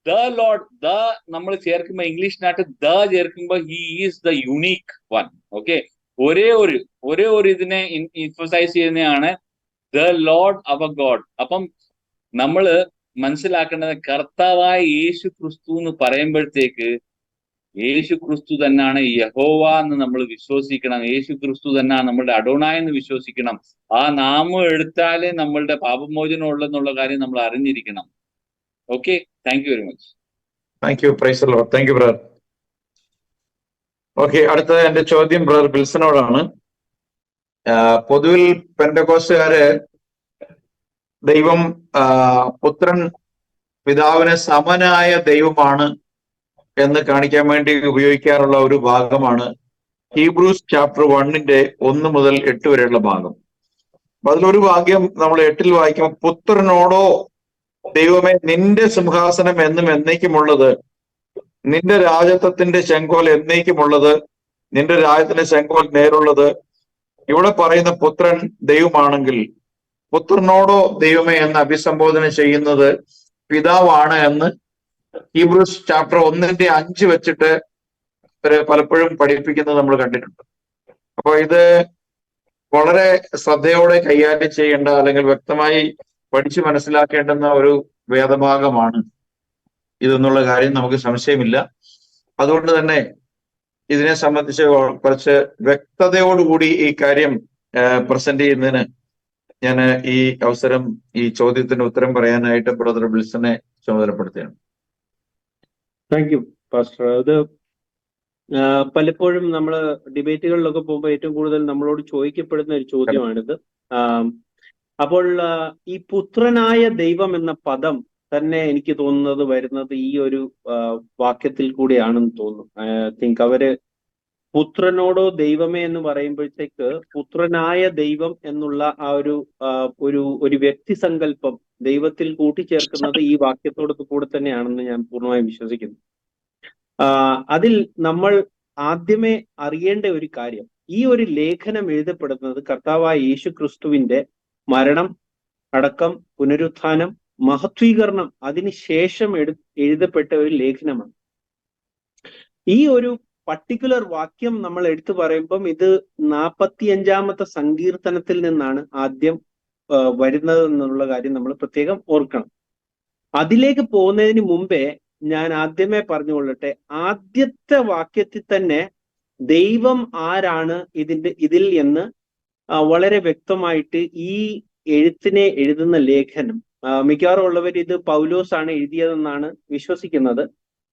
The Lord, the നമ്മൾ ചേർക്കുമ്പോ ഇംഗ്ലീഷിനകത്ത് ദ ചേർക്കുമ്പോ he is the unique one. Okay, ഒരേ ഒരു ഇതിനെ എംഫസൈസ് ചെയ്യുന്നതാണ് ദ ലോർഡ് അവർ ഗോഡ്. അപ്പം നമ്മള് മനസ്സിലാക്കേണ്ടത് കർത്താവായ യേശു ക്രിസ്തു എന്ന് പറയുമ്പോഴത്തേക്ക് യേശു ക്രിസ്തു തന്നെയാണ് യഹോവ എന്ന് നമ്മൾ വിശ്വസിക്കണം. യേശു ക്രിസ്തു തന്നെയാണ് നമ്മളുടെ അഡോണായി എന്ന് വിശ്വസിക്കണം. ആ നാമം എടുത്താലേ നമ്മളുടെ പാപമോചനം ഉള്ളെന്നുള്ള കാര്യം നമ്മൾ അറിഞ്ഞിരിക്കണം. Okay, thank you very much. Thank you, praise the Lord. Thank you brother. Okay, അടുത്ത എന്റെ ചോദ്യം ബ്രദർ ബിൽസനോടാണ്. പൊതുവിൽ പെന്തക്കോസ്തുകാര് ദൈവം പുത്രൻ പിതാവിന് സമനായ ദൈവമാണ് എന്ന് കാണിക്കാൻ വേണ്ടി ഉപയോഗിക്കാറുള്ള ഒരു ഭാഗമാണ് ഹീബ്രൂസ് ചാപ്റ്റർ 1 1 മുതൽ 8 വരെയുള്ള ഭാഗം. അപ്പൊ അതിലൊരു വാക്യം നമ്മൾ 8 വായിക്കുമ്പോൾ, പുത്രനോടോ ദൈവമേ നിന്റെ സിംഹാസനം എന്നും എന്നേക്കുമുള്ളത്, നിന്റെ രാജത്വത്തിന്റെ ചെങ്കോൽ എന്നേക്കുമുള്ളത്, നിന്റെ രാജ്യത്തിന്റെ ചെങ്കോൽ നേരുള്ളത്. ഇവിടെ പറയുന്ന പുത്രൻ ദൈവമാണെങ്കിൽ പുത്രനോടോ ദൈവമേ എന്ന് അഭിസംബോധന ചെയ്യുന്നത് പിതാവാണ് എന്ന് ഹീബ്രൂസ് ചാപ്റ്റർ 1:5 വെച്ചിട്ട് പലപ്പോഴും പഠിപ്പിക്കുന്നത് നമ്മൾ കണ്ടിട്ടുണ്ട്. അപ്പൊ ഇത് വളരെ ശ്രദ്ധയോടെ കൈകാര്യം ചെയ്യേണ്ട, അല്ലെങ്കിൽ വ്യക്തമായി പഠിച്ചു മനസ്സിലാക്കേണ്ടുന്ന ഒരു വേദഭാഗമാണ് ഇതെന്നുള്ള കാര്യം നമുക്ക് സംശയമില്ല. അതുകൊണ്ട് തന്നെ ഇതിനെ സംബന്ധിച്ച് കുറച്ച് വ്യക്തതയോടുകൂടി ഈ കാര്യം പ്രസന്റ് ചെയ്യുന്നതിന് ഞാൻ ഈ അവസരം, ഈ ചോദ്യത്തിന് ഉത്തരം പറയാനായിട്ട് ബ്രദർ ബിൽസനെ ചുമതലപ്പെടുത്തുകയാണ്. Thank you pastor. അത് പലപ്പോഴും നമ്മൾ ഡിബേറ്റുകളിലൊക്കെ പോകുമ്പോൾ ഏറ്റവും കൂടുതൽ നമ്മളോട് ചോദിക്കപ്പെടുന്ന ഒരു ചോദ്യമാണിത്. അപ്പോൾ ഈ പുത്രനായ ദൈവം എന്ന പദം തന്നെ എനിക്ക് തോന്നുന്നത് വരുന്നത് ഈ ഒരു വാക്യത്തിൽ കൂടിയാണെന്ന് തോന്നുന്നു. ഐ തിങ്ക് അവര് പുത്രനോടോ ദൈവമേ എന്ന് പറയുമ്പോഴത്തേക്ക് പുത്രനായ ദൈവം എന്നുള്ള ആ ഒരു വ്യക്തി സങ്കല്പം ദൈവത്തിൽ കൂട്ടിച്ചേർക്കുന്നത് ഈ വാക്യത്തോട് കൂടെ തന്നെയാണെന്ന് ഞാൻ പൂർണ്ണമായും വിശ്വസിക്കുന്നു. അതിൽ നമ്മൾ ആദ്യമേ അറിയേണ്ട ഒരു കാര്യം, ഈ ഒരു ലേഖനം എഴുതപ്പെടുന്നത് കർത്താവായ യേശു ക്രിസ്തുവിന്റെ മരണം, അടക്കം, പുനരുത്ഥാനം, മഹത്വീകരണം അതിനുശേഷം എഴുതപ്പെട്ട ഒരു ലേഖനമാണ്. ഈ ഒരു പർട്ടിക്കുലർ വാക്യം നമ്മൾ എടുത്തു പറയുമ്പം ഇത് 45-ാമത്തെ സങ്കീർത്തനത്തിൽ നിന്നാണ് ആദ്യം വരുന്നത് എന്നുള്ള കാര്യം നമ്മൾ പ്രത്യേകം ഓർക്കണം. അതിലേക്ക് പോകുന്നതിന് മുമ്പേ ഞാൻ ആദ്യമേ പറഞ്ഞുകൊള്ളട്ടെ, ആദ്യത്തെ വാക്യത്തിൽ തന്നെ ദൈവം ആരാണ് ഇതിൽ എന്ന് വളരെ വ്യക്തമായിട്ട് ഈ എഴുത്തിനെ എഴുതുന്ന ലേഖനം മിക്കവാറും ഉള്ളവർ ഇത് പൗലോസ് ആണ് എഴുതിയതെന്നാണ് വിശ്വസിക്കുന്നത്.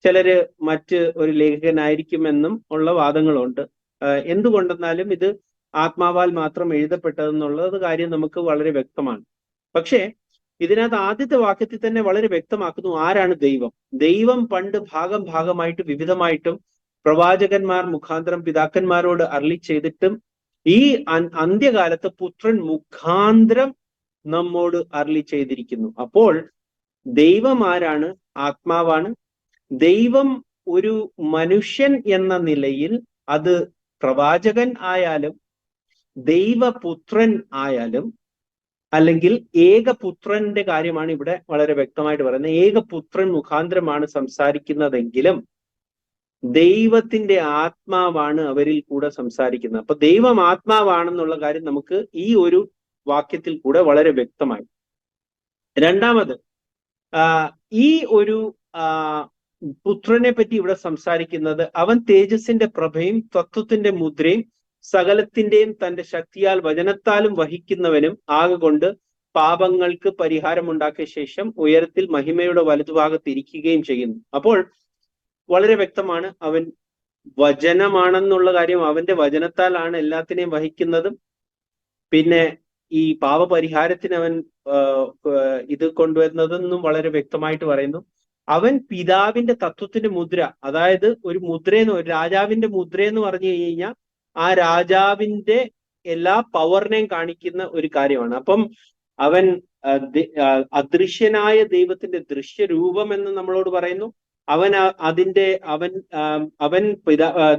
ചിലര് മറ്റ് ഒരു ലേഖകനായിരിക്കുമെന്നും ഉള്ള വാദങ്ങളുണ്ട്. എന്തുകൊണ്ടെന്നാലും ഇത് ആത്മാവാൽ മാത്രം എഴുതപ്പെട്ടതെന്നുള്ളത് കാര്യം നമുക്ക് വളരെ വ്യക്തമാണ്. പക്ഷേ ഇതിനകത്ത് ആദ്യത്തെ വാക്യത്തിൽ തന്നെ വളരെ വ്യക്തമാക്കുന്നു ആരാണ് ദൈവം. ദൈവം പണ്ട് ഭാഗമായിട്ട് വിവിധമായിട്ടും പ്രവാചകന്മാർ മുഖാന്തരം പിതാക്കന്മാരോട് അരുളി ചെയ്തിട്ടും ഈ അന്ത്യകാലത്ത് പുത്രൻ മുഖാന്തരം നമ്മോട് അരുളി ചെയ്തിരിക്കുന്നു. അപ്പോൾ ദൈവം ആരാണ്? ആത്മാവാണ്. ദൈവം ഒരു മനുഷ്യൻ എന്ന നിലയിൽ, അത് പ്രവാചകൻ ആയാലും ദൈവപുത്രൻ ആയാലും, അല്ലെങ്കിൽ ഏകപുത്രന്റെ കാര്യമാണ് ഇവിടെ വളരെ വ്യക്തമായിട്ട് പറയുന്നത്. ഏകപുത്രൻ മുഖാന്തരമാണ് സംസാരിക്കുന്നതെങ്കിലും ദൈവത്തിന്റെ ആത്മാവാണ് അവരിൽ കൂടെ സംസാരിക്കുന്നത്. അപ്പൊ ദൈവം ആത്മാവാണെന്നുള്ള കാര്യം നമുക്ക് ഈ ഒരു വാക്യത്തിൽ കൂടെ വളരെ വ്യക്തമായി. രണ്ടാമത്, ഈ ഒരു പുത്രനെ പറ്റി ഇവിടെ സംസാരിക്കുന്നത് അവൻ തേജസ്സിന്റെ പ്രഭയും തത്വത്തിന്റെ മുദ്രയും സകലത്തിന്റെയും തന്റെ ശക്തിയാൽ വചനത്താലും വഹിക്കുന്നവനും ആകൊണ്ട് പാപങ്ങൾക്ക് പരിഹാരമുണ്ടാക്കിയ ശേഷം ഉയരത്തിൽ മഹിമയുടെ വലതുഭാഗത്ത് ഇരിക്കുകയും ചെയ്യുന്നു. അപ്പോൾ വളരെ വ്യക്തമാണ് അവൻ വചനമാണെന്നുള്ള കാര്യം. അവന്റെ വചനത്താലാണ് എല്ലാത്തിനെയും വഹിക്കുന്നതും. പിന്നെ ഈ പാപപരിഹാരത്തിന് അവൻ ഇത് കൊണ്ടുവരുന്നതെന്നും വളരെ വ്യക്തമായിട്ട് പറയുന്നു. അവൻ പിതാവിന്റെ തത്വത്തിന്റെ മുദ്ര, അതായത് ഒരു മുദ്രയെന്ന്, ഒരു രാജാവിന്റെ മുദ്രയെന്ന് പറഞ്ഞു കഴിഞ്ഞാൽ ആ രാജാവിന്റെ എല്ലാ പവറിനെയും കാണിക്കുന്ന ഒരു കാര്യമാണ്. അപ്പം അവൻ അദൃശ്യനായ ദൈവത്തിന്റെ ദൃശ്യരൂപം എന്ന് നമ്മളോട് പറയുന്നു. അവൻ അവൻ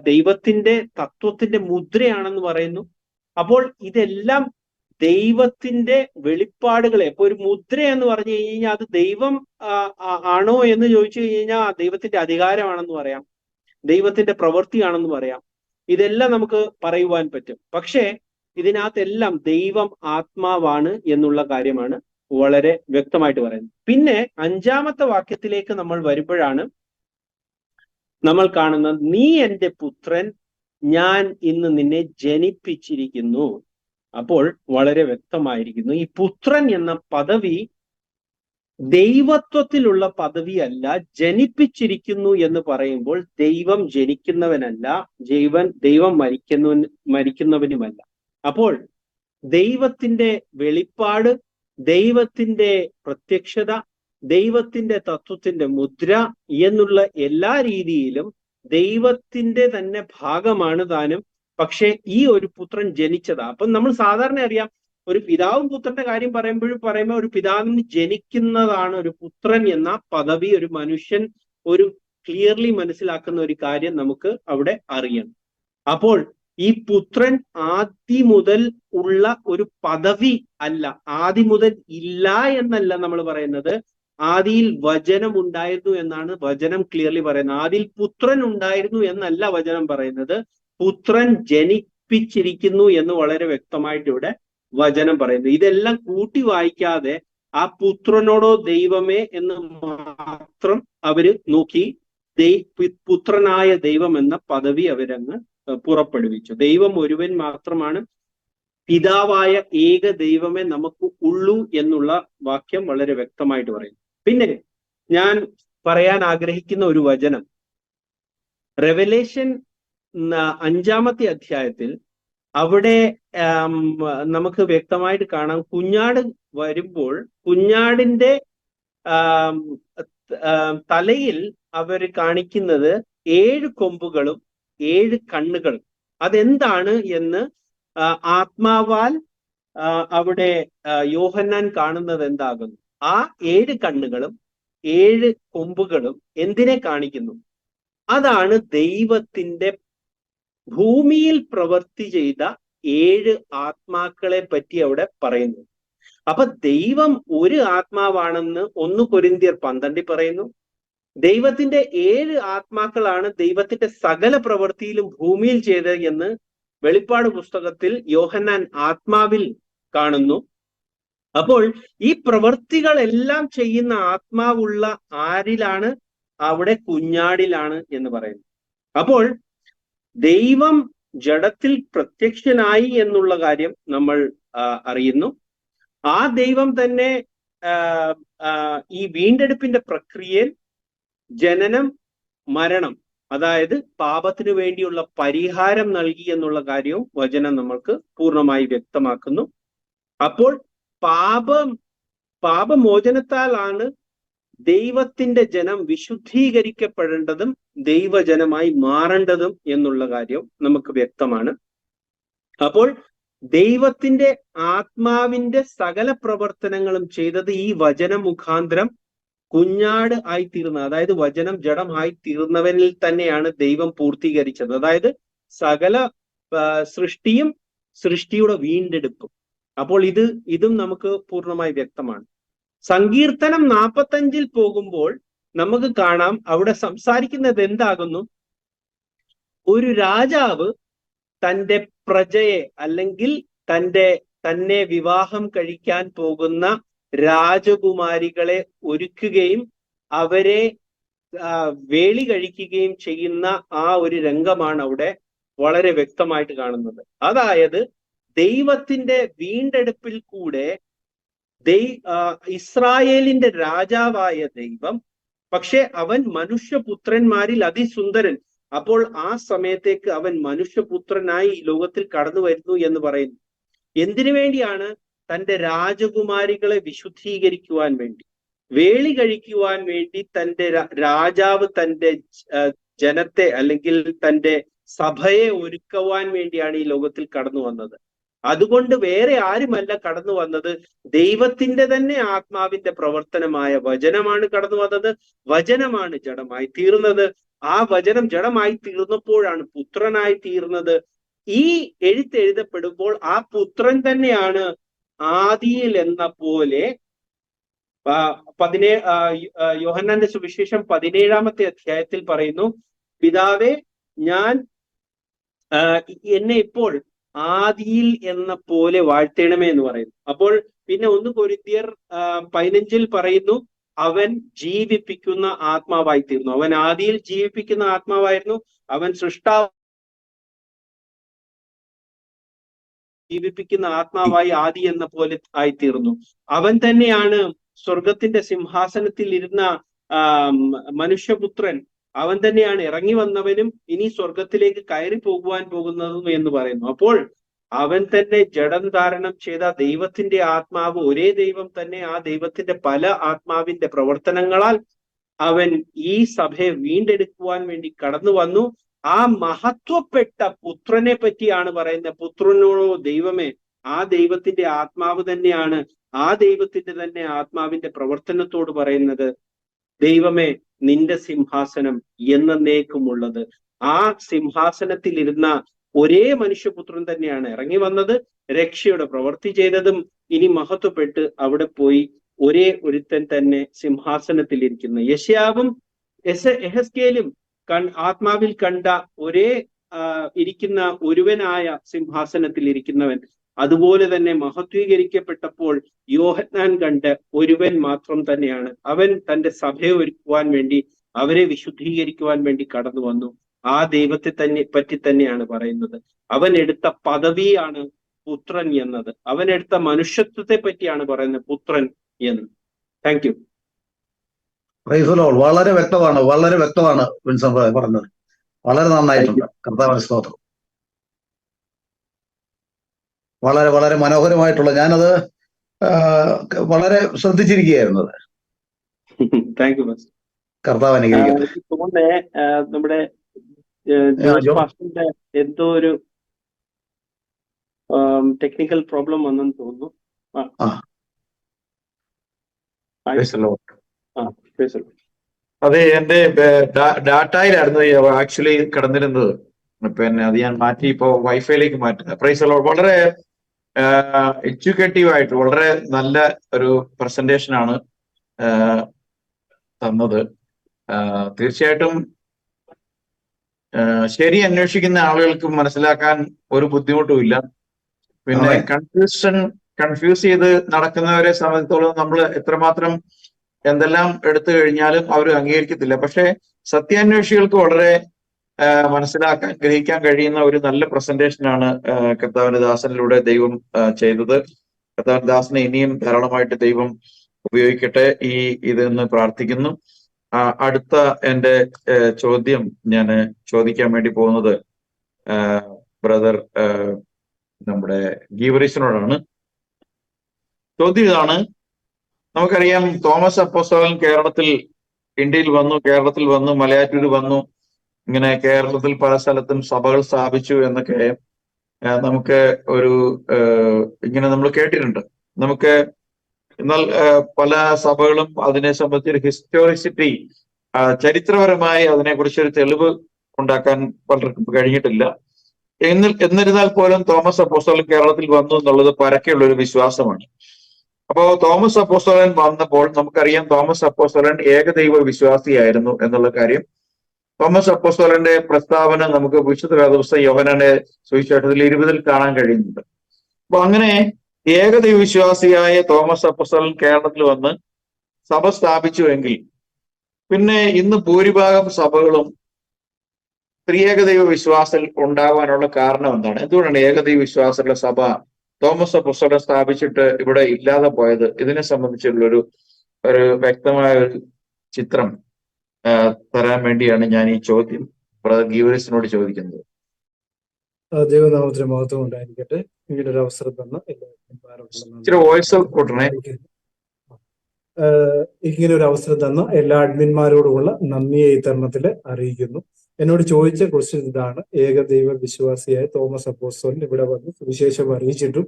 ദൈവത്തിന്റെ തത്വത്തിന്റെ മുദ്രയാണെന്ന് പറയുന്നു. അപ്പോൾ ഇതെല്ലാം ദൈവത്തിന്റെ വെളിപ്പാടുകളെ, ഇപ്പൊ ഒരു മുദ്ര എന്ന് പറഞ്ഞു കഴിഞ്ഞാൽ അത് ദൈവം ആണോ എന്ന് ചോദിച്ചു കഴിഞ്ഞാൽ ദൈവത്തിന്റെ അധികാരമാണെന്ന് പറയാം, ദൈവത്തിന്റെ പ്രവൃത്തിയാണെന്ന് പറയാം. ഇതെല്ലാം നമുക്ക് പറയുവാൻ പറ്റും. പക്ഷേ ഇതിനകത്തെല്ലാം ദൈവം ആത്മാവാണ് എന്നുള്ള കാര്യമാണ് വളരെ വ്യക്തമായിട്ട് പറയുന്നത്. പിന്നെ 5-ാമത്തെ വാക്യത്തിലേക്ക് നമ്മൾ വരുമ്പോഴാണ് നമ്മൾ കാണുന്നത്, നീ എൻ്റെ പുത്രൻ, ഞാൻ ഇന്ന് നിന്നെ ജനിപ്പിച്ചിരിക്കുന്നു. അപ്പോൾ വളരെ വ്യക്തമായിരിക്കുന്നു, ഈ പുത്രൻ എന്ന പദവി ദൈവത്വത്തിലുള്ള പദവിയല്ല. ജനിപ്പിച്ചിരിക്കുന്നു എന്ന് പറയുമ്പോൾ ദൈവം ജനിക്കുന്നവനല്ല, ദൈവം മരിക്കുന്നവനുമല്ല. അപ്പോൾ ദൈവത്തിന്റെ വെളിപ്പാട്, ദൈവത്തിന്റെ പ്രത്യക്ഷത, ദൈവത്തിന്റെ തത്വത്തിന്റെ മുദ്ര എന്നുള്ള എല്ലാ രീതിയിലും ദൈവത്തിന്റെ തന്നെ ഭാഗമാണ് താനും. പക്ഷെ ഈ ഒരു പുത്രൻ ജനിച്ചതാ. അപ്പം നമ്മൾ സാധാരണ അറിയാം, ഒരു പിതാവും പുത്രന്റെ കാര്യം പറയുമ്പോൾ ഒരു പിതാവിന് ജനിക്കുന്നതാണ് ഒരു പുത്രൻ എന്ന പദവി. ഒരു മനുഷ്യൻ ഒരു ക്ലിയർലി മനസ്സിലാക്കുന്ന ഒരു കാര്യം നമുക്ക് അവിടെ അറിയണം. അപ്പോൾ ഈ പുത്രൻ ആദ്യം മുതൽ ഉള്ള ഒരു പദവി അല്ല, ആദ്യം മുതൽ ഇല്ല എന്നല്ല നമ്മൾ പറയുന്നത്. ആദിയിൽ വചനം ഉണ്ടായിരുന്നു എന്നാണ് വചനം ക്ലിയർലി പറയുന്നത്. ആദിയിൽ പുത്രൻ ഉണ്ടായിരുന്നു എന്നല്ല വചനം പറയുന്നത്. പുത്രൻ ജനിപ്പിച്ചിരിക്കുന്നു എന്ന് വളരെ വ്യക്തമായിട്ട് ഇവിടെ വചനം പറയുന്നു. ഇതെല്ലാം കൂട്ടി വായിക്കാതെ ആ പുത്രനോടോ ദൈവമേ എന്ന് മാത്രം അവര് നോക്കി പുത്രനായ ദൈവം എന്ന പദവി അവരങ്ങ് പുറപ്പെടുവിച്ചു. ദൈവം ഒരുവൻ മാത്രമാണ്, പിതാവായ ഏക ദൈവമേ നമുക്ക് ഉള്ളൂ എന്നുള്ള വാക്യം വളരെ വ്യക്തമായിട്ട് പറയുന്നു. പിന്നെ ഞാൻ പറയാൻ ആഗ്രഹിക്കുന്ന ഒരു വചനം, റെവലേഷൻ 5-ാമത്തെ അധ്യായത്തിൽ അവിടെ നമുക്ക് വ്യക്തമായിട്ട് കാണാം, കുഞ്ഞാട് വരുമ്പോൾ കുഞ്ഞാടിന്റെ തലയിൽ അവർ കാണിക്കുന്നത് 7 കൊമ്പുകളും 7 കണ്ണുകളും. അതെന്താണ് എന്ന് ആത്മാവാൽ അവിടെ യോഹന്നാൻ കാണുന്നത് എന്താകുന്നു? ആ 7 കണ്ണുകളും 7 കൊമ്പുകളും എന്തിനെ കാണിക്കുന്നു? അതാണ് ദൈവത്തിന്റെ ഭൂമിയിൽ പ്രവൃത്തി ചെയ്ത 7 ആത്മാക്കളെ പറ്റി അവിടെ പറയുന്നു. അപ്പൊ ദൈവം ഒരു ആത്മാവാണെന്ന് 1 കൊരിന്ത്യർ 12 പറയുന്നു. ദൈവത്തിന്റെ 7 ആത്മാക്കളാണ് ദൈവത്തിന്റെ സകല പ്രവൃത്തിയിലും ഭൂമിയിൽ ചെയ്തത് എന്ന് വെളിപ്പാട് പുസ്തകത്തിൽ യോഹന്നാൻ ആത്മാവിൽ കാണുന്നു. അപ്പോൾ ഈ പ്രവൃത്തികളെല്ലാം ചെയ്യുന്ന ആത്മാവുള്ള ആരിലാണ്? അവിടെ കുഞ്ഞാടിലാണ് എന്ന് പറയുന്നു. അപ്പോൾ ദൈവം ജഡത്തിൽ പ്രത്യക്ഷനായി എന്നുള്ള കാര്യം നമ്മൾ അറിയുന്നു. ആ ദൈവം തന്നെ ഈ വീണ്ടെടുപ്പിന്റെ പ്രക്രിയയിൽ ജനനം, മരണം, അതായത് പാപത്തിനു വേണ്ടിയുള്ള പരിഹാരം നൽകി എന്നുള്ള കാര്യവും വചനം നമ്മൾക്ക് പൂർണ്ണമായി വ്യക്തമാക്കുന്നു. അപ്പോൾ പാപമോചനത്താലാണ് ദൈവത്തിന്റെ ജനം വിശുദ്ധീകരിക്കപ്പെടേണ്ടതും ദൈവജനമായി മാറേണ്ടതും എന്നുള്ള കാര്യം നമുക്ക് വ്യക്തമാണ്. അപ്പോൾ ദൈവത്തിന്റെ ആത്മാവിന്റെ സകല പ്രവർത്തനങ്ങളും ചെയ്തത് ഈ വചന മുഖാന്തരം കുഞ്ഞാട് ആയിത്തീർന്ന, അതായത് വചനം ജഡമായി തീർന്നവനിൽ തന്നെയാണ് ദൈവം പൂർത്തീകരിച്ചത്. അതായത് സകല സൃഷ്ടിയും സൃഷ്ടിയുടെ വീണ്ടെടുപ്പും. അപ്പോൾ ഇതും നമുക്ക് പൂർണ്ണമായി വ്യക്തമാണ്. സങ്കീർത്തനം 45 പോകുമ്പോൾ നമുക്ക് കാണാം, അവിടെ സംസാരിക്കുന്നത് എന്താകുന്നു? ഒരു രാജാവ് തൻ്റെ പ്രജയെ അല്ലെങ്കിൽ തന്നെ വിവാഹം കഴിക്കാൻ പോകുന്ന രാജകുമാരികളെ ഒരുക്കുകയും അവരെ വേളി കഴിക്കുകയും ചെയ്യുന്ന ആ ഒരു രംഗമാണ് അവിടെ വളരെ വ്യക്തമായിട്ട് കാണുന്നത്. അതായത് ദൈവത്തിന്റെ വീണ്ടെടുപ്പിൽ കൂടെ ഇസ്രായേലിന്റെ രാജാവായ ദൈവം, പക്ഷെ അവൻ മനുഷ്യപുത്രന്മാരിൽ അതിസുന്ദരൻ. അപ്പോൾ ആ സമയത്തേക്ക് അവൻ മനുഷ്യപുത്രനായി ഈ ലോകത്തിൽ കടന്നു വരുന്നു എന്ന് പറയുന്നു. എന്തിനു വേണ്ടിയാണ്? തന്റെ രാജകുമാരികളെ വിശുദ്ധീകരിക്കുവാൻ വേണ്ടി. വേളി കഴിക്കുവാൻ വേണ്ടി തന്റെ രാജാവ് തന്റെ ജനത്തെ അല്ലെങ്കിൽ തന്റെ സഭയെ ഒരുക്കുവാൻ വേണ്ടിയാണ് ഈ ലോകത്തിൽ കടന്നു വന്നത്. അതുകൊണ്ട് വേറെ ആരുമല്ല കടന്നു വന്നത്, ദൈവത്തിന്റെ തന്നെ ആത്മാവിന്റെ പ്രവർത്തനമായ വചനമാണ് കടന്നു വന്നത്. വചനമാണ് ജഡമായി തീർന്നത്. ആ വചനം ജഡമായി തീർന്നപ്പോഴാണ് പുത്രനായി തീർന്നത്. ഈ എഴുത്തെഴുതപ്പെടുമ്പോൾ ആ പുത്രൻ തന്നെയാണ് ആദിയിൽ എന്ന പോലെ യോഹന്നാന്റെ സുവിശേഷം 17-ാമത്തെ അധ്യായത്തിൽ പറയുന്നു, പിതാവേ ഞാൻ എന്നെ ഇപ്പോൾ ആദിയിൽ എന്ന പോലെ വാഴ്ത്തണമേ എന്ന് പറയുന്നു. അപ്പോൾ പിന്നെ 1 കൊരിന്ത്യർ 15 പറയുന്നു, അവൻ ജീവിപ്പിക്കുന്ന ആത്മാവായി തീർന്നു. അവൻ ആദിയിൽ ജീവിപ്പിക്കുന്ന ആത്മാവായിരുന്നു. അവൻ സൃഷ്ടാവ് ജീവിപ്പിക്കുന്ന ആത്മാവായി ആദി എന്ന പോലെ ആയിത്തീർന്നു. അവൻ തന്നെയാണ് സ്വർഗത്തിന്റെ സിംഹാസനത്തിൽ ഇരുന്ന മനുഷ്യപുത്രൻ. അവൻ തന്നെയാണ് ഇറങ്ങി വന്നവനും ഇനി സ്വർഗത്തിലേക്ക് കയറി പോകുന്നതും എന്ന് പറയുന്നു. അപ്പോൾ അവൻ തന്നെ ജഡം ധാരണം ചെയ്ത ദൈവത്തിന്റെ ആത്മാവ് ഒരേ ദൈവം തന്നെ, ആ ദൈവത്തിന്റെ പല ആത്മാവിന്റെ പ്രവർത്തനങ്ങളാൽ അവൻ ഈ സഭയെ വീണ്ടെടുക്കുവാൻ വേണ്ടി കടന്നു വന്നു. ആ മഹത്വപ്പെട്ട പുത്രനെ പറ്റിയാണ് പറയുന്നത്. പുത്രനോടോ ദൈവമേ, ആ ദൈവത്തിന്റെ ആത്മാവ് തന്നെയാണ്, ആ ദൈവത്തിന്റെ തന്നെ ആത്മാവിന്റെ പ്രവർത്തനത്തോട് പറയുന്നത്, ദൈവമേ നിന്റെ സിംഹാസനം എന്നേക്കുമുള്ളത്. ആ സിംഹാസനത്തിൽ ഇരുന്ന ഒരേ മനുഷ്യപുത്രൻ തന്നെയാണ് ഇറങ്ങി വന്നത്, രക്ഷയുടെ പ്രവൃത്തി ചെയ്തതും ഇനി മഹത്വപ്പെട്ട് അവിടെ പോയി ഒരേ ഒരുത്തൻ തന്നെ സിംഹാസനത്തിൽ ഇരിക്കുന്നു. യെശയ്യാവും യെഹെസ്കേലും ആത്മാവിൽ കണ്ട ഒരേ ഇരിക്കുന്ന ഒരുവനായ സിംഹാസനത്തിൽ ഇരിക്കുന്നവൻ, അതുപോലെ തന്നെ മഹത്വീകരിക്കപ്പെട്ടപ്പോൾ യോഹന്നാൻ കണ്ട ഒരുവൻ മാത്രം തന്നെയാണ്. അവൻ തന്റെ സഭയെ ഒരുക്കുവാൻ വേണ്ടി, അവരെ വിശുദ്ധീകരിക്കുവാൻ വേണ്ടി കടന്നു വന്നു. ആ ദൈവത്തെ പറ്റി തന്നെയാണ് പറയുന്നത്. അവൻ എടുത്ത പദവിയാണ് പുത്രൻ എന്നത്. അവൻ എടുത്ത മനുഷ്യത്വത്തെ പറ്റിയാണ് പറയുന്നത് പുത്രൻ എന്ന്. Thank you. വളരെ വ്യക്തമാണ് വിൻസൻ പറഞ്ഞത്. വളരെ നന്നായിട്ടുണ്ട്. കർത്താവിന്റെ സ്തോത്രം. വളരെ വളരെ മനോഹരമായിട്ടുള്ള, ഞാനത് വളരെ ശ്രദ്ധിച്ചിരിക്കുകയായിരുന്നത്. Thank you. കർത്താവ് അനുഗ്രഹിക്കട്ടെ. നമ്മുടെ പാസ്റ്ററിന്റെ എന്തോ ഒരു ടെക്നിക്കൽ പ്രോബ്ലം വന്നെന്ന് തോന്നുന്നു. അതെ, എന്റെ ഡാറ്റയിലായിരുന്നു ആക്ച്വലി കിടന്നിരുന്നത്. പിന്നെ അത് ഞാൻ മാറ്റി ഇപ്പോ വൈഫൈയിലേക്ക് മാറ്റുന്നത്. Praise Lord. വളരെ എഡ്യൂക്കേറ്റീവ് ആയിട്ട് വളരെ നല്ല ഒരു പ്രസന്റേഷൻ ആണ് തന്നത്. തീർച്ചയായിട്ടും ശരി അന്വേഷിക്കുന്ന ആളുകൾക്ക് മനസ്സിലാക്കാൻ ഒരു ബുദ്ധിമുട്ടും ഇല്ല. പിന്നെ കൺഫ്യൂസ് ചെയ്ത് നടക്കുന്നവരെ സംബന്ധിച്ചോളം നമ്മൾ എത്രമാത്രം എന്തെല്ലാം എടുത്തു കഴിഞ്ഞാലും അവർ അംഗീകരിക്കത്തില്ല. പക്ഷെ സത്യാന്വേഷികൾക്ക് വളരെ മനസ്സിലാക്കാൻ, ഗ്രഹിക്കാൻ കഴിയുന്ന ഒരു നല്ല പ്രസന്റേഷനാണ് കർത്താവിന്റെ ദാസനിലൂടെ ദൈവം ചെയ്തത്. കർത്താവിന്റെ ദാസനെ ഇനിയും ധാരാളമായിട്ട് ദൈവം ഉപയോഗിക്കട്ടെ ഇതെന്ന് പ്രാർത്ഥിക്കുന്നു. അടുത്ത എന്റെ ചോദ്യം ഞാൻ ചോദിക്കാൻ വേണ്ടി പോകുന്നത് ബ്രദർ നമ്മുടെ ഗീവറീസിനോടാണ്. ചോദ്യം ഇതാണ്. നമുക്കറിയാം, തോമസ് അപ്പോസ്തലൻ കേരളത്തിൽ വന്നു, മലയാറ്റൂർ വന്നു, ഇങ്ങനെ കേരളത്തിൽ പല സ്ഥലത്തും സഭകൾ സ്ഥാപിച്ചു എന്നൊക്കെ നമുക്ക് ഇങ്ങനെ നമ്മൾ കേട്ടിട്ടുണ്ട്. എന്നാൽ പല സഭകളും അതിനെ സംബന്ധിച്ചൊരു ഹിസ്റ്റോറിസിറ്റി, ചരിത്രപരമായി അതിനെക്കുറിച്ചൊരു തെളിവ് ഉണ്ടാക്കാൻ പലർക്കും കഴിഞ്ഞിട്ടില്ല. എന്നിരുന്നാൽ പോലും തോമസ് അപ്പോസ്തലൻ കേരളത്തിൽ വന്നു എന്നുള്ളത് പരക്കെയുള്ള ഒരു വിശ്വാസമാണ്. അപ്പോ തോമസ് അപ്പോസ്തലൻ വന്നപ്പോൾ നമുക്കറിയാം, തോമസ് അപ്പോസ്തലൻ ഏകദൈവ വിശ്വാസിയായിരുന്നു എന്നുള്ള കാര്യം. തോമസ് അപ്പോസ്തലന്റെ പ്രസ്താവന നമുക്ക് വിശുദ്ധ വേദപുസ്തകം യോഹന്നാന്റെ സുവിശേഷത്തിൽ 20 കാണാൻ കഴിയുന്നുണ്ട്. അപ്പൊ അങ്ങനെ ഏകദൈവ വിശ്വാസിയായ തോമസ് അപ്പോസ്തലൻ കേരളത്തിൽ വന്ന് സഭ സ്ഥാപിച്ചുവെങ്കിൽ പിന്നെ ഇന്ന് ഭൂരിഭാഗം സഭകളും ത്രിയേകദൈവ വിശ്വാസത്തിൽ ഉണ്ടാവാനുള്ള കാരണം എന്താണ്? എന്തുകൊണ്ടാണ് ഏകദൈവ വിശ്വാസത്തിലുള്ള സഭ തോമസ് അപ്പോസ്തലൻ സ്ഥാപിച്ചിട്ട് ഇവിടെ ഇല്ലാതെ പോയത്? ഇതിനെ സംബന്ധിച്ചുള്ളൊരു വ്യക്തമായ ഒരു ചിത്രം തരാൻ വേണ്ടിയാണ് ഞാൻ ഈ ചോദ്യം ബ്രദർ ഗീവറീസിനോട് ചോദിക്കുന്നത്. ദൈവനാമത്തിന് മഹത്വം ഉണ്ടായിരിക്കട്ടെ. ഇങ്ങനെ ഒരു അവസരം തന്ന ഇച്ചിരി വോയിസ് കൂട്ടണേ. ഇങ്ങനെ ഒരു അവസരം തന്ന എല്ലാ അഡ്മിന്മാരോടുമുള്ള നന്ദിയെ ഈ തരുണത്തിൽ അറിയിക്കുന്നു. എന്നോട് ചോദിച്ച ക്വസ്റ്റ്യൻ ഇതാണ്: ഏകദൈവ വിശ്വാസിയായ തോമസ് അപ്പോസ്തലൻ ഇവിടെ വന്ന് സുവിശേഷം അറിയിച്ചിട്ടും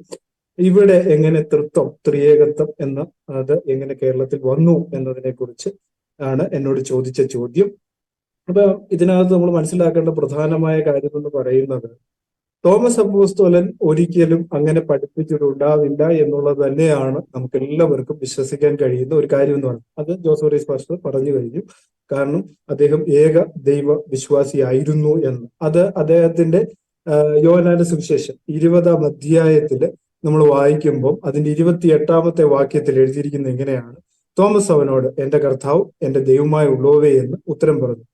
ഇവിടെ എങ്ങനെ തൃത്വം, ത്രിയേകത്വം എന്ന അത് എങ്ങനെ കേരളത്തിൽ വന്നു എന്നതിനെ കുറിച്ച് ആണ് എന്നോട് ചോദിച്ച ചോദ്യം. അപ്പൊ ഇതിനകത്ത് നമ്മൾ മനസ്സിലാക്കേണ്ട പ്രധാനമായ കാര്യം എന്ന് പറയുന്നത്, തോമസ് അപ്പോസ്തലൻ ഒരിക്കലും അങ്ങനെ പഠിപ്പിച്ചിട്ടുണ്ടാവില്ല എന്നുള്ളത് തന്നെയാണ് നമുക്ക് എല്ലാവർക്കും വിശ്വസിക്കാൻ കഴിയുന്ന ഒരു കാര്യം എന്ന് പറയുന്നത്. അത് ജോസഫ് റീസ് പാസ്റ്റർ പറഞ്ഞു കഴിഞ്ഞു. കാരണം അദ്ദേഹം ഏക ദൈവ വിശ്വാസിയായിരുന്നു എന്ന്. അത് അദ്ദേഹത്തിന്റെ യോഹന്നാന്റെ സുവിശേഷം 20-ാം അധ്യായത്തില് നമ്മൾ വായിക്കുമ്പോൾ അതിന്റെ 28-ാമത്തെ വാക്യത്തിൽ എഴുതിയിരിക്കുന്നത് എങ്ങനെയാണ്: തോമസ് അവനോട്, എന്റെ കർത്താവ് എന്റെ ദൈവമായി ഉള്ളോവേ എന്ന് ഉത്തരം പറഞ്ഞു.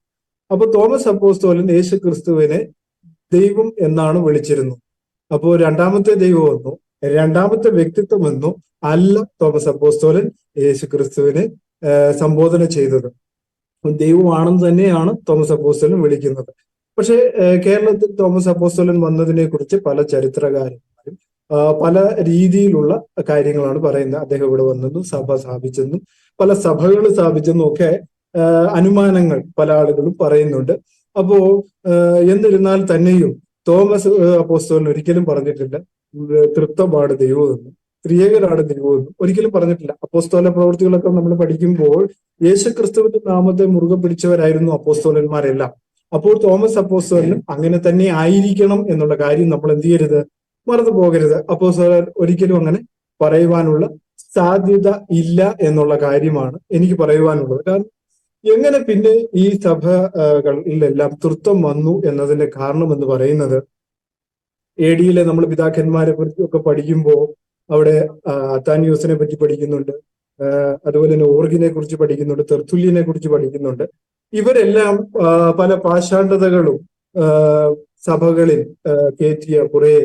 അപ്പൊ തോമസ് അപ്പോസ്തലൻ യേശു ക്രിസ്തുവിനെ ദൈവം എന്നാണ് വിളിച്ചിരുന്നത്. അപ്പോ രണ്ടാമത്തെ ദൈവം വന്നു, രണ്ടാമത്തെ വ്യക്തിത്വം വന്നു അല്ല തോമസ് അപ്പോസ്തലൻ യേശു ക്രിസ്തുവിനെ സംബോധന ചെയ്തത്. ദൈവമാണെന്ന് തന്നെയാണ് തോമസ് അപ്പോസ്തലൻ വിളിക്കുന്നത്. പക്ഷെ കേരളത്തിൽ തോമസ് അപ്പോസ്തലൻ വന്നതിനെ കുറിച്ച് പല ചരിത്രകാരന്മാരും പല രീതിയിലുള്ള കാര്യങ്ങളാണ് പറയുന്നത്. അദ്ദേഹം ഇവിടെ വന്നെന്നും സഭ സ്ഥാപിച്ചെന്നും പല സഭകൾ സ്ഥാപിച്ചെന്നും ഒക്കെ അനുമാനങ്ങൾ പല ആളുകളും പറയുന്നുണ്ട്. അപ്പോ എന്നിരുന്നാൽ തന്നെയും തോമസ് അപ്പോസ്തലൻ ഒരിക്കലും പറഞ്ഞിട്ടില്ല തൃത്വമാണ് ദൈവമെന്നും ത്രിയേകനാണ് ദൈവമെന്നും ഒരിക്കലും പറഞ്ഞിട്ടില്ല. അപ്പോസ്തല പ്രവൃത്തികളൊക്കെ നമ്മൾ പഠിക്കുമ്പോൾ യേശുക്രിസ്തുവിന്റെ നാമത്തെ മുറുകെ പിടിച്ചവരായിരുന്നു അപ്പോസ്തലന്മാരെല്ലാം. അപ്പോൾ തോമസ് അപ്പോസ്തലനും അങ്ങനെ തന്നെ ആയിരിക്കണം എന്നുള്ള കാര്യം നമ്മൾ എന്ത് ചെയ്യരുത്, മറന്നു പോകരുത്. അപ്പോസ്തലൻ ഒരിക്കലും അങ്ങനെ പറയുവാനുള്ള സാധ്യത ഇല്ല എന്നുള്ള കാര്യമാണ് എനിക്ക് പറയുവാനുള്ളത്. കാരണം എങ്ങനെ പിന്നെ ഈ സഭകളിലെല്ലാം തൃത്വം വന്നു എന്നതിന്റെ കാരണം എന്ന് പറയുന്നത്, AD-യിലെ നമ്മൾ പിതാക്കന്മാരെ കുറിച്ചൊക്കെ പഠിക്കുമ്പോൾ അവിടെ അത്താനിയോസിനെ പറ്റി പഠിക്കുന്നുണ്ട്, അതുപോലെ തന്നെ ഓർഗിനെ കുറിച്ച് പഠിക്കുന്നുണ്ട്, തെർത്തുല്യനെ കുറിച്ച് പഠിക്കുന്നുണ്ട്. ഇവരെല്ലാം പല പാഷാണ്ഡതകളും സഭകളിൽ കയറ്റിയ കുറെ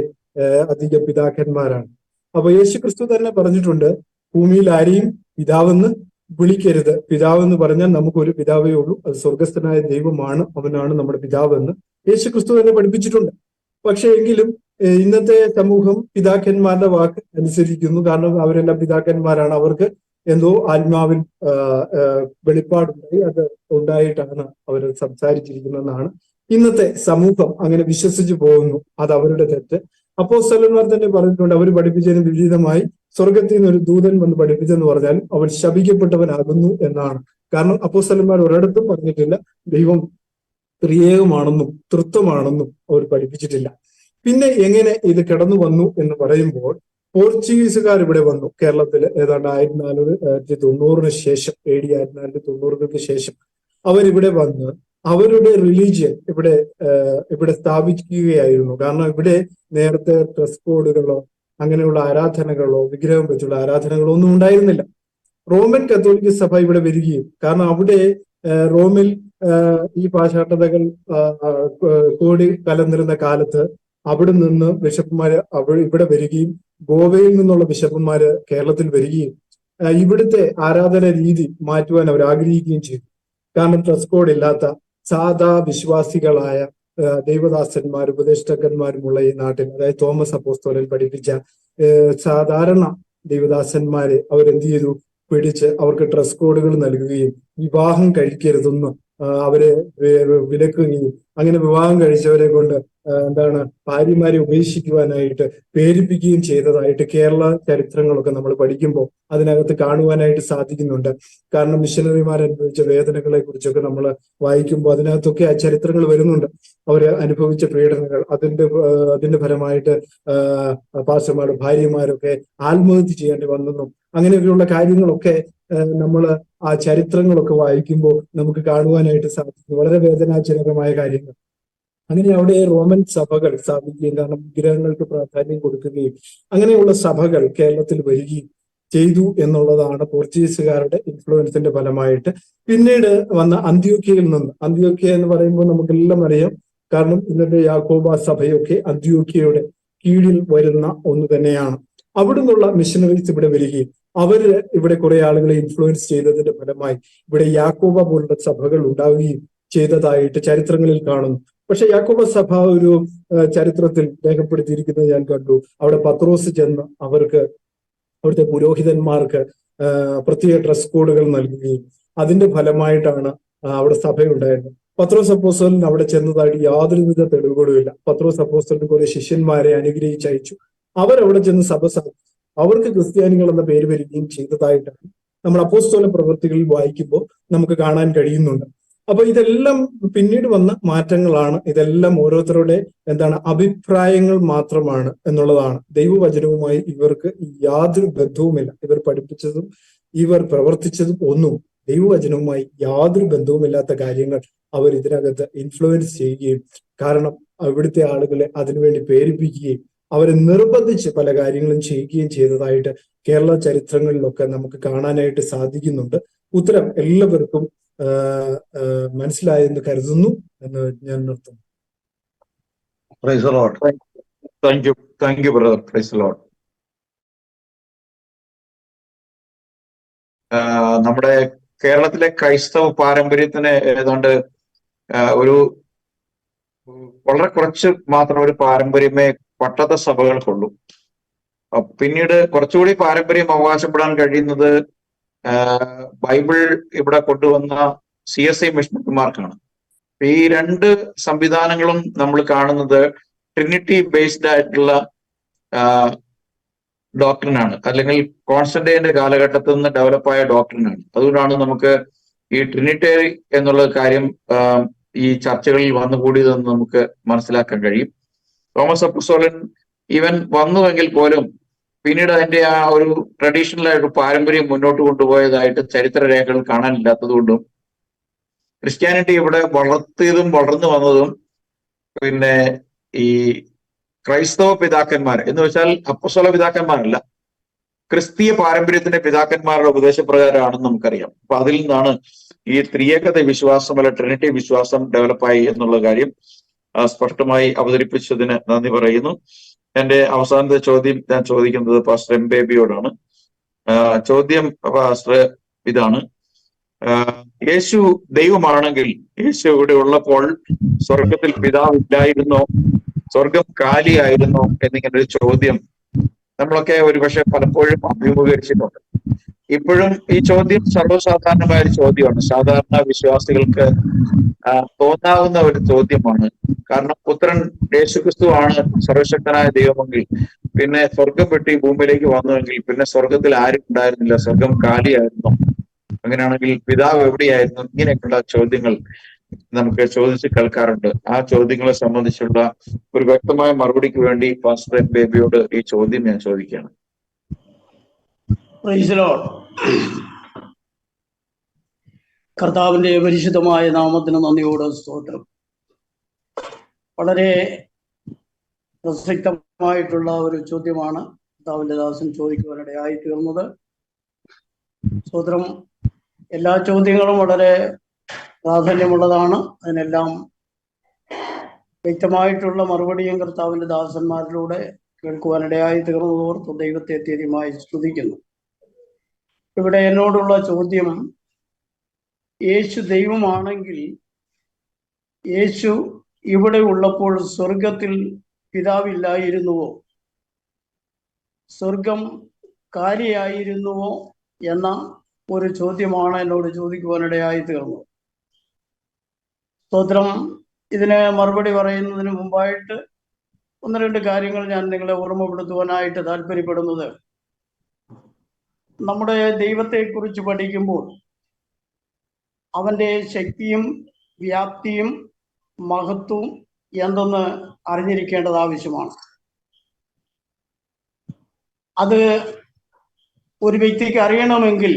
അധികം പിതാക്കന്മാരാണ്. അപ്പൊ യേശുക്രിസ്തു തന്നെ പറഞ്ഞിട്ടുണ്ട്, ഭൂമിയിൽ ആരെയും പിതാവെന്ന് വിളിക്കരുത്. പിതാവ് എന്ന് പറഞ്ഞാൽ നമുക്കൊരു പിതാവേ ഉള്ളൂ, അത് സ്വർഗസ്ഥനായ ദൈവമാണ്, അവനാണ് നമ്മുടെ പിതാവെന്ന് യേശുക്രിസ്തു തന്നെ പഠിപ്പിച്ചിട്ടുണ്ട്. പക്ഷെ എങ്കിലും ഇന്നത്തെ സമൂഹം പിതാക്കന്മാരുടെ വാക്ക് അനുസരിക്കുന്നു. കാരണം അവരെല്ലാം പിതാക്കന്മാരാണ്, അവർക്ക് എന്തോ ആത്മാവിൽ വെളിപ്പാടുണ്ടായി, അത് ഉണ്ടായിട്ടാണ് അവർ സംസാരിച്ചിരിക്കുന്നതെന്നാണ് ഇന്നത്തെ സമൂഹം അങ്ങനെ വിശ്വസിച്ചു പോകുന്നു. അത് അവരുടെ തെറ്റ്. അപ്പോസ്തലന്മാർ തന്നെ പറഞ്ഞിട്ടുണ്ട്, അവർ പഠിപ്പിച്ചതിന് വിപരീതമായി സ്വർഗത്തിൽ നിന്ന് ഒരു ദൂതൻ വന്ന് പഠിപ്പിച്ചെന്ന് പറഞ്ഞാൽ അവൻ ശപിക്കപ്പെട്ടവനാകുന്നു എന്നാണ്. കാരണം അപ്പോസ്തലന്മാർ ഒരിടത്തും പറഞ്ഞിട്ടില്ല ദൈവം ത്രിയേകമാണെന്നും തൃത്വമാണെന്നും അവർ പഠിപ്പിച്ചിട്ടില്ല. പിന്നെ എങ്ങനെ ഇത് കിടന്നു വന്നു എന്ന് പറയുമ്പോൾ, പോർച്ചുഗീസുകാർ ഇവിടെ വന്നു കേരളത്തിൽ ഏതാണ്ട് 1490 ശേഷം, AD 1490 ശേഷം അവരിവിടെ വന്ന് അവരുടെ റിലീജിയൻ ഇവിടെ സ്ഥാപിക്കുകയായിരുന്നു. കാരണം ഇവിടെ നേരത്തെ ഡ്രസ് കോഡുകളോ അങ്ങനെയുള്ള ആരാധനകളോ വിഗ്രഹം വെച്ചുള്ള ആരാധനകളോ ഒന്നും ഉണ്ടായിരുന്നില്ല. റോമൻ കത്തോലിക്ക സഭ ഇവിടെ വരികയും, കാരണം അവിടെ റോമിൽ ഈ പാശ്ചാത്യതകൾ കൂടി കലർന്നിരുന്ന കാലത്ത് അവിടെ നിന്ന് ബിഷപ്പുമാര് ഇവിടെ വരികയും ഗോവയിൽ നിന്നുള്ള ബിഷപ്പുമാര് കേരളത്തിൽ വരികയും ഇവിടുത്തെ ആരാധന രീതി മാറ്റുവാൻ അവർ ആഗ്രഹിക്കുകയും ചെയ്തു. കാരണം ഡ്രസ് കോഡ് ഇല്ലാത്ത സാധാ വിശ്വാസികളായ ദൈവദാസന്മാരും ഉപദേഷ്ടാക്കന്മാരുമുള്ള ഈ നാട്ടിൽ, അതായത് തോമസ് അപ്പോസ്തലൻ പഠിപ്പിച്ച സാധാരണ ദൈവദാസന്മാരെ അവരെന്ത് ചെയ്തു, പിടിച്ച് അവർക്ക് ഡ്രസ് കോഡുകൾ നൽകുകയും വിവാഹം കഴിക്കരുതെന്ന് അവരെ വിലക്കുകയും അങ്ങനെ വിവാഹം കഴിച്ചവരെ കൊണ്ട് ഭാര്യമാരെ ഉപേക്ഷിക്കുവാനായിട്ട് പ്രേരിപ്പിക്കുകയും ചെയ്തതായിട്ട് കേരള ചരിത്രങ്ങളൊക്കെ നമ്മൾ പഠിക്കുമ്പോൾ അതിനകത്ത് കാണുവാനായിട്ട് സാധിക്കുന്നുണ്ട്. കാരണം മിഷനറിമാർ അനുഭവിച്ച വേദനകളെ കുറിച്ചൊക്കെ നമ്മൾ വായിക്കുമ്പോൾ അതിനകത്തൊക്കെ ആ ചരിത്രങ്ങൾ വരുന്നുണ്ട്. അവര് അനുഭവിച്ച പീഡനങ്ങൾ, അതിന്റെ ഫലമായിട്ട് പാസ്റ്റർമാരുടെ ഭാര്യമാരൊക്കെ ആത്മഹത്യ ചെയ്യേണ്ടി വന്നെന്നും അങ്ങനെയൊക്കെയുള്ള കാര്യങ്ങളൊക്കെ നമ്മൾ ആ ചരിത്രങ്ങളൊക്കെ വായിക്കുമ്പോൾ നമുക്ക് കാണുവാനായിട്ട് സാധിക്കും. വളരെ വേദനാജനകമായ കാര്യങ്ങൾ. അങ്ങനെ അവിടെ റോമൻ സഭകൾ സ്ഥാപിക്കുകയും, കാരണം വിഗ്രഹങ്ങൾക്ക് പ്രാധാന്യം കൊടുക്കുകയും അങ്ങനെയുള്ള സഭകൾ കേരളത്തിൽ വരികയും ചെയ്തു എന്നുള്ളതാണ് പോർച്ചുഗീസുകാരുടെ ഇൻഫ്ലുവൻസിന്റെ ഫലമായിട്ട്. പിന്നീട് വന്ന അന്ത്യോക്യയിൽ നിന്ന്, അന്ത്യോക്യ എന്ന് പറയുമ്പോൾ നമുക്കെല്ലാം അറിയാം, കാരണം ഇന്നത്തെ യാക്കോബ സഭയൊക്കെ അന്ത്യോക്യയുടെ കീഴിൽ വരുന്ന ഒന്ന് തന്നെയാണ്. അവിടുന്നുള്ള മിഷനറീസ് ഇവിടെ വരികയും അവര് ഇവിടെ കുറെ ആളുകളെ ഇൻഫ്ലുവൻസ് ചെയ്തതിന്റെ ഫലമായി ഇവിടെ യാക്കോബ പോലുള്ള സഭകൾ ഉണ്ടാവുകയും ചെയ്തതായിട്ട് ചരിത്രങ്ങളിൽ കാണുന്നു. പക്ഷെ യാക്കോബ സഭ ഒരു ചരിത്രത്തിൽ രേഖപ്പെടുത്തിയിരിക്കുന്നത് ഞാൻ കണ്ടു. അവിടെ പത്രോസ് ചെന്ന് അവിടുത്തെ പുരോഹിതന്മാർക്ക് പ്രത്യേക ഡ്രസ് കോഡുകൾ നൽകുകയും അതിന്റെ ഫലമായിട്ടാണ് അവിടെ സഭയുണ്ടായിരുന്നത്. പത്രോസ് അപ്പോസ്തലൻ അവിടെ ചെന്നതായിട്ട് യാതൊരുവിധ തെളിവുകളുമില്ല. പത്രോസ് അപ്പോസ്തലൻ കുറെ ശിഷ്യന്മാരെ അനുഗ്രഹിച്ചയച്ചു. അവരവിടെ ചെന്ന് സഭ സ്ഥാപിച്ചു. അവർക്ക് ക്രിസ്ത്യാനികൾ എന്ന പേര് വരികയും ചെയ്തതായിട്ടാണ് നമ്മൾ അപ്പോസ്തല പ്രവൃത്തികളിൽ വായിക്കുമ്പോൾ നമുക്ക് കാണാൻ കഴിയുന്നുണ്ട്. അപ്പൊ ഇതെല്ലാം പിന്നീട് വന്ന മാറ്റങ്ങളാണ്. ഇതെല്ലാം ഓരോരുത്തരുടെ അഭിപ്രായങ്ങൾ മാത്രമാണ് എന്നുള്ളതാണ്. ദൈവവചനവുമായി ഇവർക്ക് യാതൊരു ബന്ധവുമില്ല. ഇവർ പഠിപ്പിച്ചതും ഇവർ പ്രവർത്തിച്ചതും ഒന്നും ദൈവവചനവുമായി യാതൊരു ബന്ധവുമില്ലാത്ത കാര്യങ്ങൾ അവർ ഇതിനകത്ത് ഇൻഫ്ലുവൻസ് ചെയ്യുകയും, കാരണം അവിടുത്തെ ആളുകളെ അതിനുവേണ്ടി പ്രേരിപ്പിക്കുകയും അവരെ നിർബന്ധിച്ച് പല കാര്യങ്ങളും ചെയ്യുകയും ചെയ്തതായിട്ട് കേരള ചരിത്രങ്ങളിലൊക്കെ നമുക്ക് കാണാനായിട്ട് സാധിക്കുന്നുണ്ട്. ഉത്തരം എല്ലാവർക്കും മനസ്സിലായെന്ന് കരുതുന്നു എന്ന് ഞാൻ നിർത്തുന്നു. Praise the Lord. Thank you brother. Praise the Lord. നമ്മുടെ കേരളത്തിലെ ക്രൈസ്തവ പാരമ്പര്യത്തിന് ഏതാണ്ട് ഒരു വളരെ കുറച്ച് മാത്രം ഒരു പാരമ്പര്യമേ പട്ടത്ത സഭകൾക്കുള്ളൂ. പിന്നീട് കുറച്ചുകൂടി പാരമ്പര്യം അവകാശപ്പെടാൻ കഴിയുന്നത് ബൈബിൾ ഇവിടെ കൊണ്ടുവന്ന CSI മിഷണറിമാർക്കാണ്. ഈ രണ്ട് സംവിധാനങ്ങളും നമ്മൾ കാണുന്നത് ട്രിനിറ്റി ബേസ്ഡ് ആയിട്ടുള്ള ഡോക്ട്രിനാണ്, അല്ലെങ്കിൽ കോൺസ്റ്റന്റൈന്റെ കാലഘട്ടത്തിൽ നിന്ന് ഡെവലപ്പായ ഡോക്ട്രിനാണ്. അതുകൊണ്ടാണ് നമുക്ക് ഈ ട്രിനിറ്ററി എന്നുള്ള കാര്യം ഈ ചർച്ചകളിൽ വന്നുകൂടിയതെന്ന് നമുക്ക് മനസ്സിലാക്കാൻ കഴിയും. തോമസ് അപ്പോസ്തലൻ ഈവൻ വന്നുവെങ്കിൽ പോലും പിന്നീട് അതിന്റെ ആ ഒരു ട്രഡീഷണൽ ആയിട്ട് പാരമ്പര്യം മുന്നോട്ട് കൊണ്ടുപോയതായിട്ട് ചരിത്രരേഖകൾ കാണാനില്ലാത്തതുകൊണ്ടും ക്രിസ്ത്യാനിറ്റി ഇവിടെ വളർത്തിയതും വളർന്നു വന്നതും പിന്നെ ഈ ക്രൈസ്തവ പിതാക്കന്മാർ എന്ന് വെച്ചാൽ അപ്പോസ്തല പിതാക്കന്മാരല്ല, ക്രിസ്തീയ പാരമ്പര്യത്തിന്റെ പിതാക്കന്മാരുടെ ഉപദേശപ്രകാരമാണെന്ന് നമുക്കറിയാം. അപ്പൊ അതിൽ നിന്നാണ് ഈ ത്രിയേകത വിശ്വാസം അല്ല ട്രിനിറ്റി വിശ്വാസം ഡെവലപ്പായി എന്നുള്ള കാര്യം സ്പഷ്ടമായി അവതരിപ്പിച്ചതിന് നന്ദി പറയുന്നു. എന്റെ അവസാനത്തെ ചോദ്യം ഞാൻ ചോദിക്കുന്നത് പാസ്റ്റർ എം ബേബിയോടാണ്. ചോദ്യം പാസ്റ്റർ ഇതാണ്: യേശു ദൈവമാണെങ്കിൽ യേശു ഇവിടെ ഉള്ളപ്പോൾ സ്വർഗത്തിൽ പിതാവ് ഇല്ലായിരുന്നോ, സ്വർഗം കാലിയായിരുന്നോ എന്നിങ്ങനെ ഒരു ചോദ്യം നമ്മളൊക്കെ ഒരുപക്ഷെ പലപ്പോഴും അഭിമുഖീകരിച്ചിട്ടുണ്ട്. ഇപ്പോഴും ഈ ചോദ്യം സർവ്വസാധാരണമായ ഒരു ചോദ്യമാണ്. സാധാരണ വിശ്വാസികൾക്ക് തോന്നാവുന്ന ഒരു ചോദ്യമാണ്. കാരണം പുത്രൻ യേശുക്രിസ്തു ആണ് സർവശക്തനായ ദൈവമെങ്കിൽ പിന്നെ സ്വർഗം വിട്ട് ഈ ഭൂമിയിലേക്ക് വന്നുവെങ്കിൽ പിന്നെ സ്വർഗത്തിൽ ആരും ഉണ്ടായിരുന്നില്ല, സ്വർഗം കാലിയായിരുന്നു. അങ്ങനെയാണെങ്കിൽ പിതാവ് എവിടെയായിരുന്നു? ഇങ്ങനെയൊക്കെയുള്ള ചോദ്യങ്ങൾ നമുക്ക് ചോദിച്ച് കേൾക്കാറുണ്ട്. ആ ചോദ്യങ്ങളെ സംബന്ധിച്ചുള്ള ഒരു വ്യക്തമായ മറുപടിക്ക് വേണ്ടി പാസ്റ്റർ എം ബേബിയോട് ഈ ചോദ്യം ഞാൻ ചോദിക്കുകയാണ്. Praise the Lord. കർത്താവിന്റെ പരിശുദ്ധമായ നാമത്തിന് നന്ദിയോടെ സ്തോത്രം. വളരെ പ്രസക്തമായിട്ടുള്ള ഒരു ചോദ്യമാണ് കർത്താവിന്റെ ദാസൻ ചോദിക്കുവാനിടയായി തീർന്നത്. സ്തോത്രം. എല്ലാ ചോദ്യങ്ങളും വളരെ പ്രാധാന്യമുള്ളതാണ്. അതിനെല്ലാം വ്യക്തമായിട്ടുള്ള മറുപടിയും കർത്താവിന്റെ ദാസന്മാരിലൂടെ കേൾക്കുവാനിടയായി തീർന്നതോർത്ത് ദൈവത്തെ അത്യധികമായി സ്തുതിക്കുന്നു. ഇവിടെ എന്നോടുള്ള ചോദ്യം, യേശു ദൈവമാണെങ്കിൽ യേശു ഇവിടെ ഉള്ളപ്പോൾ സ്വർഗത്തിൽ പിതാവില്ലായിരുന്നുവോ, സ്വർഗം കാലിയായിരുന്നുവോ എന്ന ഒരു ചോദ്യമാണ് എന്നോട് ചോദിക്കുവാനിടയായി തീർന്നത്. സ്തോത്രം. ഇതിന് മറുപടി പറയുന്നതിന് മുമ്പായിട്ട് ഒന്ന് രണ്ട് കാര്യങ്ങൾ ഞാൻ നിങ്ങളെ ഓർമ്മപ്പെടുത്തുവാനായിട്ട് താല്പര്യപ്പെടുന്നത്, നമ്മുടെ ദൈവത്തെക്കുറിച്ച് പഠിക്കുമ്പോൾ അവന്റെ ശക്തിയും വ്യാപ്തിയും മഹത്വവും എന്തെന്ന് അറിഞ്ഞിരിക്കേണ്ടത് ആവശ്യമാണ്. അത് ഒരു വ്യക്തിക്ക് അറിയണമെങ്കിൽ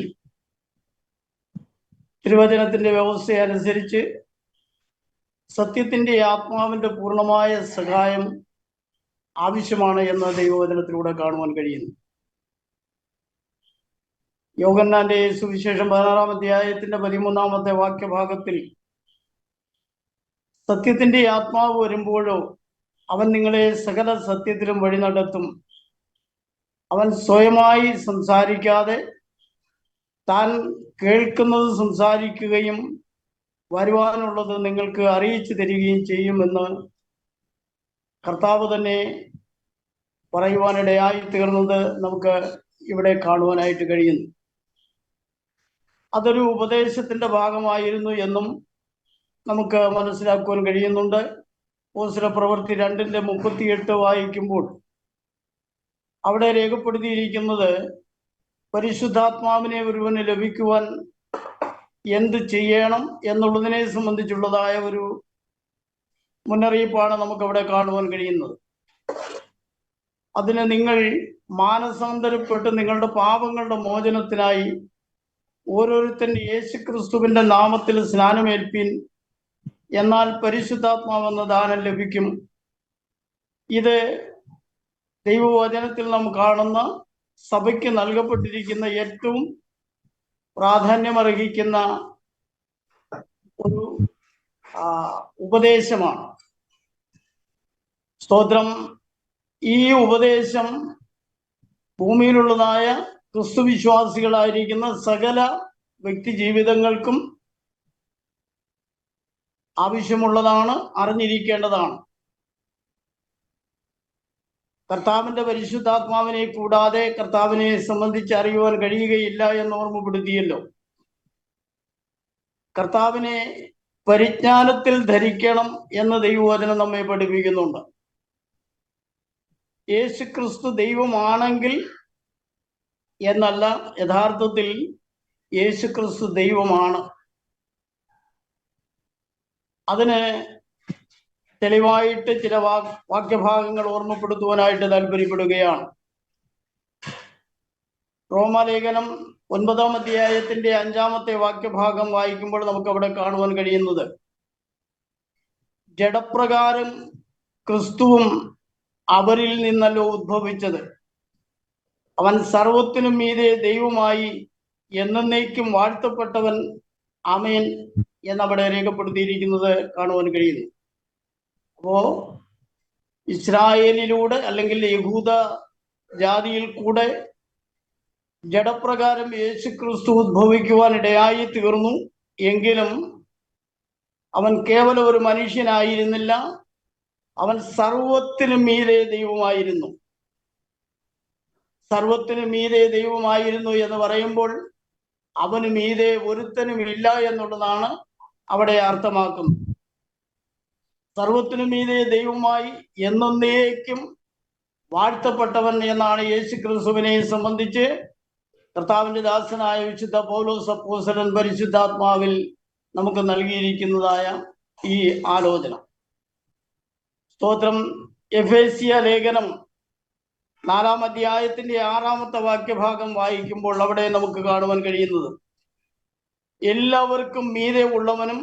തിരുവചനത്തിന്റെ വ്യവസ്ഥ അനുസരിച്ച് സത്യത്തിന്റെ ആത്മാവിന്റെ പൂർണ്ണമായ സഹായം ആവശ്യമാണ് എന്ന് ദൈവവചനത്തിലൂടെ കാണുവാൻ കഴിയുന്നു. യോഹന്നാന്റെ സുവിശേഷം 16-ാം അധ്യായത്തിന്റെ 13-ാമത്തെ വാക്യഭാഗത്തിൽ സത്യത്തിന്റെ ആത്മാവ് വരുമ്പോഴോ അവൻ നിങ്ങളെ സകല സത്യത്തിലും വഴി നടത്തും, അവൻ സ്വയമായി സംസാരിക്കാതെ താൻ കേൾക്കുന്നത് സംസാരിക്കുകയും വരുവാനുള്ളത് നിങ്ങൾക്ക് അറിയിച്ചു തരികയും ചെയ്യുമെന്ന് കർത്താവ് തന്നെ പറയുവാനിടയായി തീർന്നത് നമുക്ക് ഇവിടെ കാണുവാനായിട്ട് കഴിയുന്നു. അതൊരു ഉപദേശത്തിന്റെ ഭാഗമായിരുന്നു എന്നും നമുക്ക് മനസ്സിലാക്കുവാൻ കഴിയുന്നുണ്ട്. അപ്പോസ്തലപ്രവൃത്തി 2:38 വായിക്കുമ്പോൾ അവിടെ രേഖപ്പെടുത്തിയിരിക്കുന്നത് പരിശുദ്ധാത്മാവിനെ ഒരുവന് ലഭിക്കുവാൻ എന്ത് ചെയ്യണം എന്നുള്ളതിനെ സംബന്ധിച്ചുള്ളതായ ഒരു മുന്നറിയിപ്പാണ് നമുക്കവിടെ കാണുവാൻ കഴിയുന്നത്. അതിന് നിങ്ങൾ മാനസാന്തരപ്പെട്ട് നിങ്ങളുടെ പാപങ്ങളുടെ മോചനത്തിനായി ഓരോരുത്തൻ യേശുക്രിസ്തുവിന്റെ നാമത്തിൽ സ്നാനമേൽപ്പിൻ, എന്നാൽ പരിശുദ്ധാത്മാവെന്ന ദാനം ലഭിക്കും. ഇത് ദൈവവചനത്തിൽ നാം കാണുന്ന സഭയ്ക്ക് നൽകപ്പെട്ടിരിക്കുന്ന ഏറ്റവും പ്രാധാന്യമർഹിക്കുന്ന ഒരു ഉപദേശമാണ്. സ്തോത്രം. ഈ ഉപദേശം ഭൂമിയിലുള്ളതായ ക്രിസ്തുവിശ്വാസികളായിരിക്കുന്ന സകല വ്യക്തി ജീവിതങ്ങൾക്കും ആവശ്യമുള്ളതാണ്, അറിഞ്ഞിരിക്കേണ്ടതാണ്. കർത്താവിന്റെ പരിശുദ്ധാത്മാവിനെ കൂടാതെ കർത്താവിനെ സംബന്ധിച്ച് അറിയുവാൻ കഴിയുകയില്ല എന്ന് ഓർമ്മപ്പെടുത്തിയല്ലോ. കർത്താവിനെ പരിജ്ഞാനത്തിൽ ധരിക്കണം എന്ന് ദൈവവചനം നമ്മെ പഠിപ്പിക്കുന്നുണ്ട്. യേശുക്രിസ്തു ദൈവമാണെങ്കിൽ എന്നല്ല, യഥാർത്ഥത്തിൽ യേശുക്രിസ്തു ദൈവമാണ്. അതിന് തെളിവായിട്ട് ചില വാക്യഭാഗങ്ങൾ ഓർമ്മപ്പെടുത്തുവാനായിട്ട് താല്പര്യപ്പെടുകയാണ്. റോമാലേഖനം 9-ാം അധ്യായത്തിന്റെ 5-ാമത്തെ വാക്യഭാഗം വായിക്കുമ്പോൾ നമുക്ക് അവിടെ കാണുവാൻ കഴിയുന്നത്, ജഡപ്രകാരം ക്രിസ്തുവും അവരിൽ നിന്നല്ലോ ഉദ്ഭവിച്ചത്, അവൻ സർവത്തിനും മീതെ ദൈവമായി എന്നേക്കും വാഴ്ത്തപ്പെട്ടവൻ, ആമേൻ എന്നവിടെ രേഖപ്പെടുത്തിയിരിക്കുന്നത് കാണുവാൻ കഴിയുന്നു. അപ്പോ ഇസ്രായേലിലൂടെ അല്ലെങ്കിൽ യഹൂദ ജാതിയിൽ കൂടെ ജഡപ്രകാരം യേശുക്രിസ്തു ഉദ്ഭവിക്കുവാൻ ഇടയായി തീർന്നു. എങ്കിലും അവൻ കേവലം ഒരു മനുഷ്യനായിരുന്നില്ല, അവൻ സർവത്തിനും മീതെ ദൈവമായിരുന്നു. സർവത്തിനും മീതെ ദൈവമായിരുന്നു എന്ന് പറയുമ്പോൾ അവന് മീതെ ഒരുത്തനും ഇല്ല എന്നുള്ളതാണ് അവിടെ അർത്ഥമാക്കുന്നത്. സർവത്തിനും മീതെ ദൈവമായി എന്നേക്കും വാഴ്ത്തപ്പെട്ടവൻ എന്നാണ് യേശുക്രിസ്തുവിനെ സംബന്ധിച്ച് കർത്താവിന്റെ ദാസനായ വിശുദ്ധ പൗലോസ് അപ്പോസ്തലൻ പരിശുദ്ധാത്മാവിൽ നമുക്ക് നൽകിയിരിക്കുന്നതായ ഈ ആലോചന. സ്തോത്രം. എഫേസ്യ ലേഖനം 4-ാം അധ്യായത്തിന്റെ 6-ാമത്തെ വാക്യഭാഗം വായിക്കുമ്പോൾ അവിടെ നമുക്ക് കാണുവാൻ കഴിയുന്നത്, എല്ലാവർക്കും മീതെ ഉള്ളവനും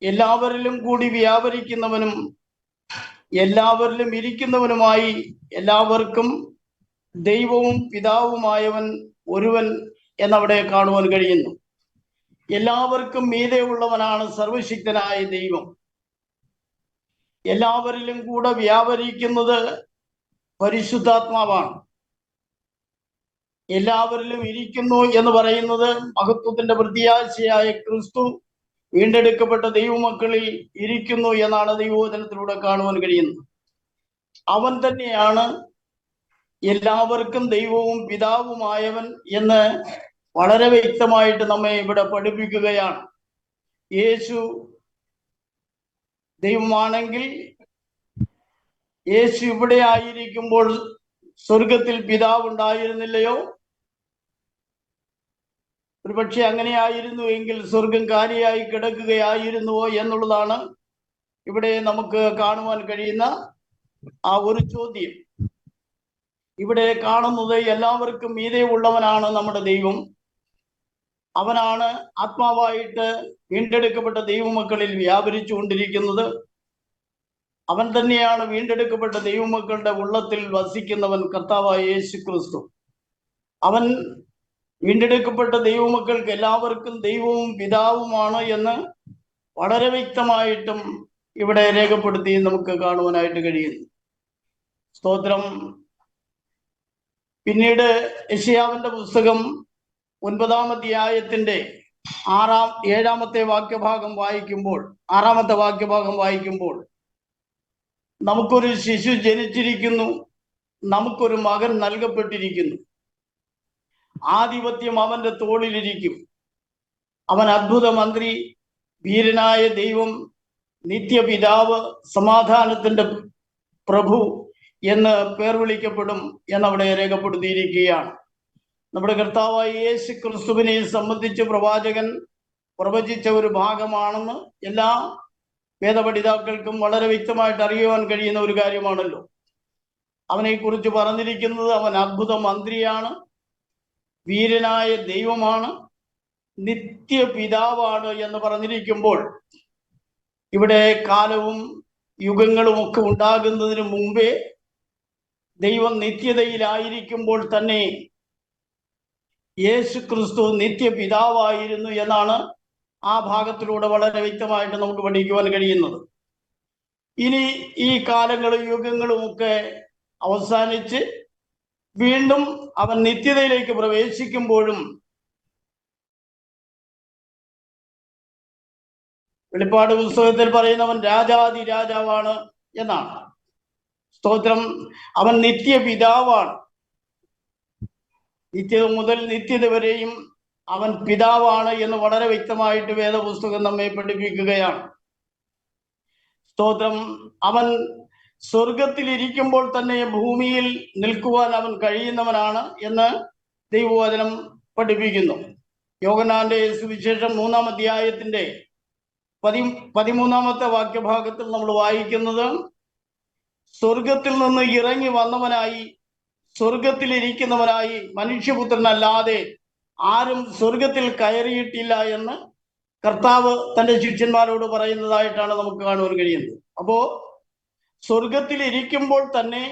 എല്ലാവരിലും കൂടി വ്യാപരിക്കുന്നവനും എല്ലാവരിലും ഇരിക്കുന്നവനുമായി എല്ലാവർക്കും ദൈവവും പിതാവുമായവൻ ഒരുവൻ എന്നവിടെ കാണുവാൻ കഴിയുന്നു. എല്ലാവർക്കും മീതെ ഉള്ളവനാണ് സർവശക്തനായ ദൈവം. എല്ലാവരിലും കൂടെ വ്യാപരിക്കുന്നത് പരിശുദ്ധാത്മാവാണ്. എല്ലാവരിലും ഇരിക്കുന്നു എന്ന് പറയുന്നത് മഹത്വത്തിന്റെ പ്രത്യാശയായ ക്രിസ്തു വീണ്ടെടുക്കപ്പെട്ട ദൈവമക്കളിൽ ഇരിക്കുന്നു എന്നാണ് ദൈവവചനത്തിലൂടെ കാണുവാൻ കഴിയുന്നത്. അവൻ തന്നെയാണ് എല്ലാവർക്കും ദൈവവും പിതാവുമായവൻ എന്ന് വളരെ വ്യക്തമായിട്ട് നമ്മെ ഇവിടെ പഠിപ്പിക്കുകയാണ്. യേശു ദൈവമാണെങ്കിൽ യേശു ഇവിടെ ആയിരിക്കുമ്പോൾ സ്വർഗത്തിൽ പിതാവ് ഉണ്ടായിരുന്നില്ലയോ? ഒരുപക്ഷെ അങ്ങനെ ആയിരുന്നു എങ്കിൽ സ്വർഗം കാലിയായി കിടക്കുകയായിരുന്നുവോ എന്നുള്ളതാണ് ഇവിടെ നമുക്ക് കാണുവാൻ കഴിയുന്ന ആ ഒരു ചോദ്യം. ഇവിടെ കാണുന്നത് എല്ലാവർക്കും മീതെ ഉള്ളവനാണ് നമ്മുടെ ദൈവം. അവനാണ് ആത്മാവായിട്ട് വീണ്ടെടുക്കപ്പെട്ട ദൈവമക്കളിൽ വ്യാപരിച്ചു കൊണ്ടിരിക്കുന്നത്. അവൻ തന്നെയാണ് വീണ്ടെടുക്കപ്പെട്ട ദൈവമക്കളുടെ ഉള്ളത്തിൽ വസിക്കുന്നവൻ, കർത്താവായ യേശുക്രിസ്തു. അവൻ വീണ്ടെടുക്കപ്പെട്ട ദൈവമക്കൾക്ക് എല്ലാവർക്കും ദൈവവും പിതാവുമാണ് എന്ന് വളരെ വ്യക്തമായിട്ടും ഇവിടെ രേഖപ്പെടുത്തി നമുക്ക് കാണുവാനായിട്ട് കഴിയുന്നു. സ്തോത്രം. പിന്നീട് യെശയ്യാവിന്റെ പുസ്തകം 9-ാം അധ്യായത്തിന്റെ 7-ാമത്തെ വാക്യഭാഗം വായിക്കുമ്പോൾ, 6-ാമത്തെ വാക്യഭാഗം വായിക്കുമ്പോൾ, നമുക്കൊരു ശിശു ജനിച്ചിരിക്കുന്നു, നമുക്കൊരു മകൻ നൽകപ്പെട്ടിരിക്കുന്നു, ആധിപത്യം അവന്റെ തോളിലിരിക്കും. അവൻ അത്ഭുത മന്ത്രി, വീരനായ ദൈവം, നിത്യപിതാവ്, സമാധാനത്തിന്റെ പ്രഭു എന്ന് പേർ വിളിക്കപ്പെടും എന്നവിടെ രേഖപ്പെടുത്തിയിരിക്കുകയാണ്. നമ്മുടെ കർത്താവായ യേശു ക്രിസ്തുവിനെ സംബന്ധിച്ച് പ്രവാചകൻ പ്രവചിച്ച ഒരു ഭാഗമാണെന്ന് എല്ലാ വേദപഠിതാക്കൾക്കും വളരെ വ്യക്തമായിട്ട് അറിയുവാൻ കഴിയുന്ന ഒരു കാര്യമാണല്ലോ. അവനെക്കുറിച്ച് പറഞ്ഞിരിക്കുന്നത് അവൻ അത്ഭുത മന്ത്രിയാണ്, വീരനായ ദൈവമാണ്, നിത്യപിതാവാണ് എന്ന് പറഞ്ഞിരിക്കുമ്പോൾ ഇവിടെ കാലവും യുഗങ്ങളും ഒക്കെ ഉണ്ടാകുന്നതിന് മുമ്പേ ദൈവം നിത്യതയിലായിരിക്കുമ്പോൾ തന്നെ യേശു ക്രിസ്തു നിത്യപിതാവായിരുന്നു എന്നാണ് ആ ഭാഗത്തിലൂടെ വളരെ വ്യക്തമായിട്ട് നമുക്ക് പഠിക്കുവാൻ കഴിയുന്നത്. ഇനി ഈ കാലങ്ങളും യുഗങ്ങളും ഒക്കെ അവസാനിച്ച് വീണ്ടും അവൻ നിത്യതയിലേക്ക് പ്രവേശിക്കുമ്പോഴും വെളിപ്പാട് പുസ്തകത്തിൽ പറയുന്നവൻ രാജാതി രാജാവാണ് എന്നാണ്. സ്തോത്രം. അവൻ നിത്യപിതാവാണ്. നിത്യത മുതൽ നിത്യത വരെയും അവൻ പിതാവാണ് എന്ന് വളരെ വ്യക്തമായിട്ട് വേദപുസ്തകം നമ്മെ പഠിപ്പിക്കുകയാണ്. സ്തോത്രം. അവൻ സ്വർഗത്തിൽ ഇരിക്കുമ്പോൾ തന്നെ ഭൂമിയിൽ നിൽക്കുവാൻ അവൻ കഴിയുന്നവനാണ് എന്ന് ദൈവവചനം പഠിപ്പിക്കുന്നു. യോഹന്നാന്റെ സുവിശേഷം 3-ാം അധ്യായത്തിന്റെ 13-ാമത്തെ വാക്യഭാഗത്തിൽ നമ്മൾ വായിക്കുന്നത്, സ്വർഗത്തിൽ നിന്ന് ഇറങ്ങി വന്നവനായി സ്വർഗത്തിൽ ഇരിക്കുന്നവനായി മനുഷ്യപുത്രനല്ലാതെ ആരും സ്വർഗത്തിൽ കയറിയിട്ടില്ല എന്ന് കർത്താവ് തന്റെ ശിഷ്യന്മാരോട് പറയുന്നതായിട്ടാണ് നമുക്ക് കാണുവാൻ കഴിയുന്നത്. അപ്പോ സ്വർഗത്തിൽ ഇരിക്കുമ്പോൾ തന്നെ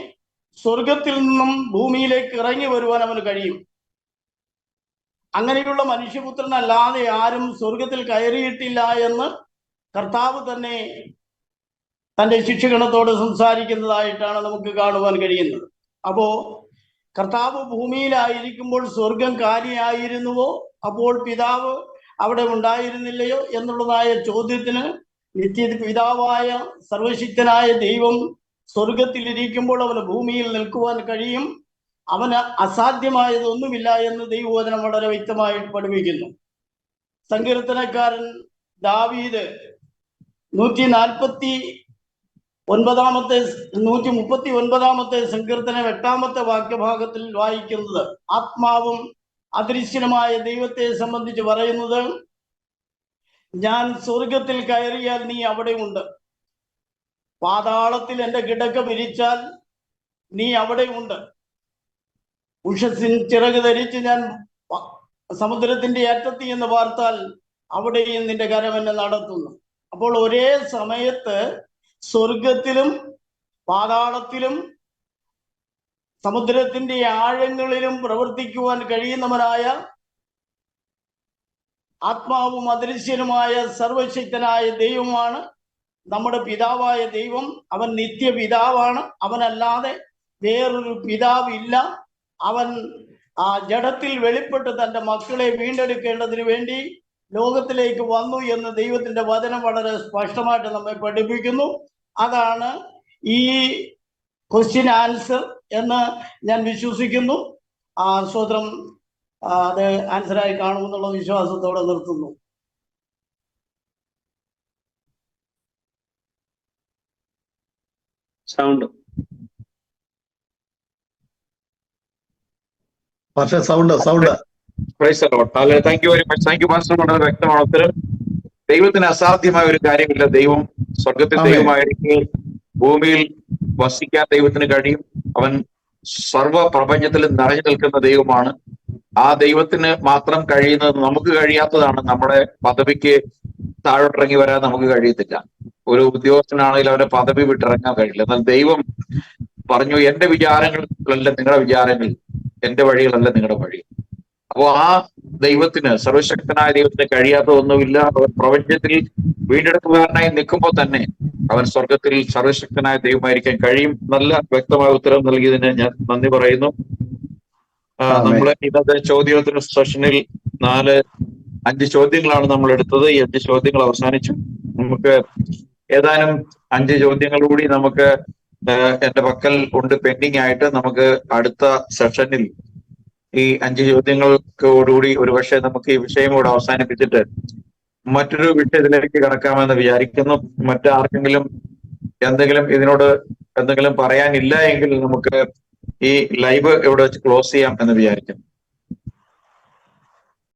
സ്വർഗത്തിൽ നിന്നും ഭൂമിയിലേക്ക് ഇറങ്ങി വരുവാൻ അവന് കഴിയും. അങ്ങനെയുള്ള മനുഷ്യപുത്രനല്ലാതെ ആരും സ്വർഗത്തിൽ കയറിയിട്ടില്ല എന്ന് കർത്താവ് തന്നെ തന്റെ ശിഷ്യഗണത്തോട് സംസാരിക്കുന്നതായിട്ടാണ് നമുക്ക് കാണുവാൻ കഴിയുന്നത്. അപ്പോ കർത്താവ് ഭൂമിയിലായിരിക്കുമ്പോൾ സ്വർഗം കാലിയായിരുന്നുവോ, അപ്പോൾ പിതാവ് അവിടെ ഉണ്ടായിരുന്നില്ലയോ എന്നുള്ളതായ ചോദ്യത്തിന് നിത്യപിതാവായ സർവശക്തനായ ദൈവം സ്വർഗത്തിലിരിക്കുമ്പോൾ അവന് ഭൂമിയിൽ നിൽക്കുവാൻ കഴിയും. അവന് അസാധ്യമായതൊന്നുമില്ല എന്ന് ദൈവവചനം വളരെ വ്യക്തമായി പഠിപ്പിക്കുന്നു. സങ്കീർത്തനക്കാരൻ ദാവീദ് 139-ാമത്തെ സങ്കീർത്തനം 8-ാമത്തെ വാക്യഭാഗത്തിൽ വായിക്കുന്നത്, ആത്മാവും അദൃശ്യനുമായ ദൈവത്തെ സംബന്ധിച്ച് പറയുന്നത്, ഞാൻ സ്വർഗത്തിൽ കയറിയാൽ നീ അവിടെ ഉണ്ട്, പാതാളത്തിൽ എൻ്റെ കിടക്ക വിരിച്ചാൽ നീ അവിടെ ഉണ്ട്, ഉഷസ്സിൻ ചിറക് ധരിച്ച് ഞാൻ സമുദ്രത്തിന്റെ അറ്റത്ത് എന്ന് പാർത്താൽ അവിടെയും നിന്റെ കരം എന്നെ നടത്തുന്നു. അപ്പോൾ ഒരേ സമയത്ത് സ്വർഗത്തിലും പാതാളത്തിലും സമുദ്രത്തിന്റെ ആഴങ്ങളിലും പ്രവർത്തിക്കുവാൻ കഴിയുന്നവനായ ആത്മാവും അദൃശ്യനുമായ സർവശക്തനായ ദൈവമാണ് നമ്മുടെ പിതാവായ ദൈവം. അവൻ നിത്യപിതാവാണ്. അവനല്ലാതെ വേറൊരു പിതാവില്ല. അവൻ ആ ജഡത്തിൽ വെളിപ്പെട്ട് തന്റെ മക്കളെ വീണ്ടെടുക്കേണ്ടതിന് വേണ്ടി ലോകത്തിലേക്ക് വന്നു എന്ന് ദൈവത്തിന്റെ വചനം വളരെ സ്പഷ്ടമായിട്ട് നമ്മെ പഠിപ്പിക്കുന്നു. അതാണ് ഈ ക്വസ്റ്റ്യൻ ആൻസർ എന്ന് ഞാൻ വിശ്വസിക്കുന്നു. സ്തോത്രം. അത് ആൻസറായി കാണുമെന്നുള്ള വിശ്വാസത്തോടെ നിർത്തുന്നു. സൗണ്ട് പക്ഷേ sound thank you very much. Thank you master. വളരെ വ്യക്തമാണ് ഉത്തരം. ദൈവത്തിന് അസാധ്യമായ ഒരു കാര്യമില്ല. ദൈവം സ്വർഗത്തിൽ ദൈവമായിരിക്കെ ഭൂമിയിൽ വസിക്കാൻ ദൈവത്തിന് കഴിയും. അവൻ സർവ പ്രപഞ്ചത്തിലും നിറഞ്ഞു നിൽക്കുന്ന ദൈവമാണ്. ആ ദൈവത്തിന് മാത്രം കഴിയുന്നത് നമുക്ക് കഴിയാത്തതാണ്. നമ്മുടെ പദവിക്ക് താഴോട്ടിറങ്ങി വരാൻ നമുക്ക് കഴിയത്തില്ല. ഒരു ഉദ്യോഗസ്ഥനാണെങ്കിൽ അവന്റെ പദവി വിട്ടിറങ്ങാൻ കഴിയില്ല. എന്നാൽ ദൈവം പറഞ്ഞു, എന്റെ വിചാരങ്ങളല്ല നിങ്ങളുടെ വിചാരങ്ങൾ, എന്റെ വഴികളല്ല നിങ്ങളുടെ വഴി. അപ്പോ ആ ദൈവത്തിന്, സർവശക്തനായ ദൈവത്തിന് കഴിയാത്തതൊന്നുമില്ല. അവൻ പ്രപഞ്ചത്തിൽ വീണ്ടെടുപ്പുകാരനായി നിൽക്കുമ്പോൾ തന്നെ അവൻ സ്വർഗത്തിൽ സർവശക്തനായ ദൈവമായിരിക്കാൻ കഴിയും. നല്ല വ്യക്തമായ ഉത്തരം നൽകിയതിന് ഞാൻ നന്ദി പറയുന്നു. നമ്മള് ഇന്നത്തെ ചോദ്യോത്തര സെഷനിൽ 5 ചോദ്യങ്ങളാണ് നമ്മൾ എടുത്തത്. ഈ 5 ചോദ്യങ്ങൾ അവസാനിച്ചു. നമുക്ക് ഏതാനും 5 ചോദ്യങ്ങൾ കൂടി നമുക്ക് എന്റെ പക്കൽ ഉണ്ട് പെൻഡിങ് ആയിട്ട്. നമുക്ക് അടുത്ത സെഷനിൽ ഈ 5 ചോദ്യങ്ങൾക്കോടുകൂടി ഒരുപക്ഷെ നമുക്ക് ഈ വിഷയം കൂടെ അവസാനിപ്പിച്ചിട്ട് മറ്റൊരു വിഷയത്തിലേക്ക് കടക്കാമെന്ന് വിചാരിക്കുന്നു. മറ്റാർക്കെങ്കിലും എന്തെങ്കിലും ഇതിനോട് എന്തെങ്കിലും പറയാനില്ല എങ്കിൽ നമുക്ക് ഈ ലൈവ് ഇവിടെ വെച്ച് ക്ലോസ് ചെയ്യാം എന്ന് വിചാരിക്കുന്നു.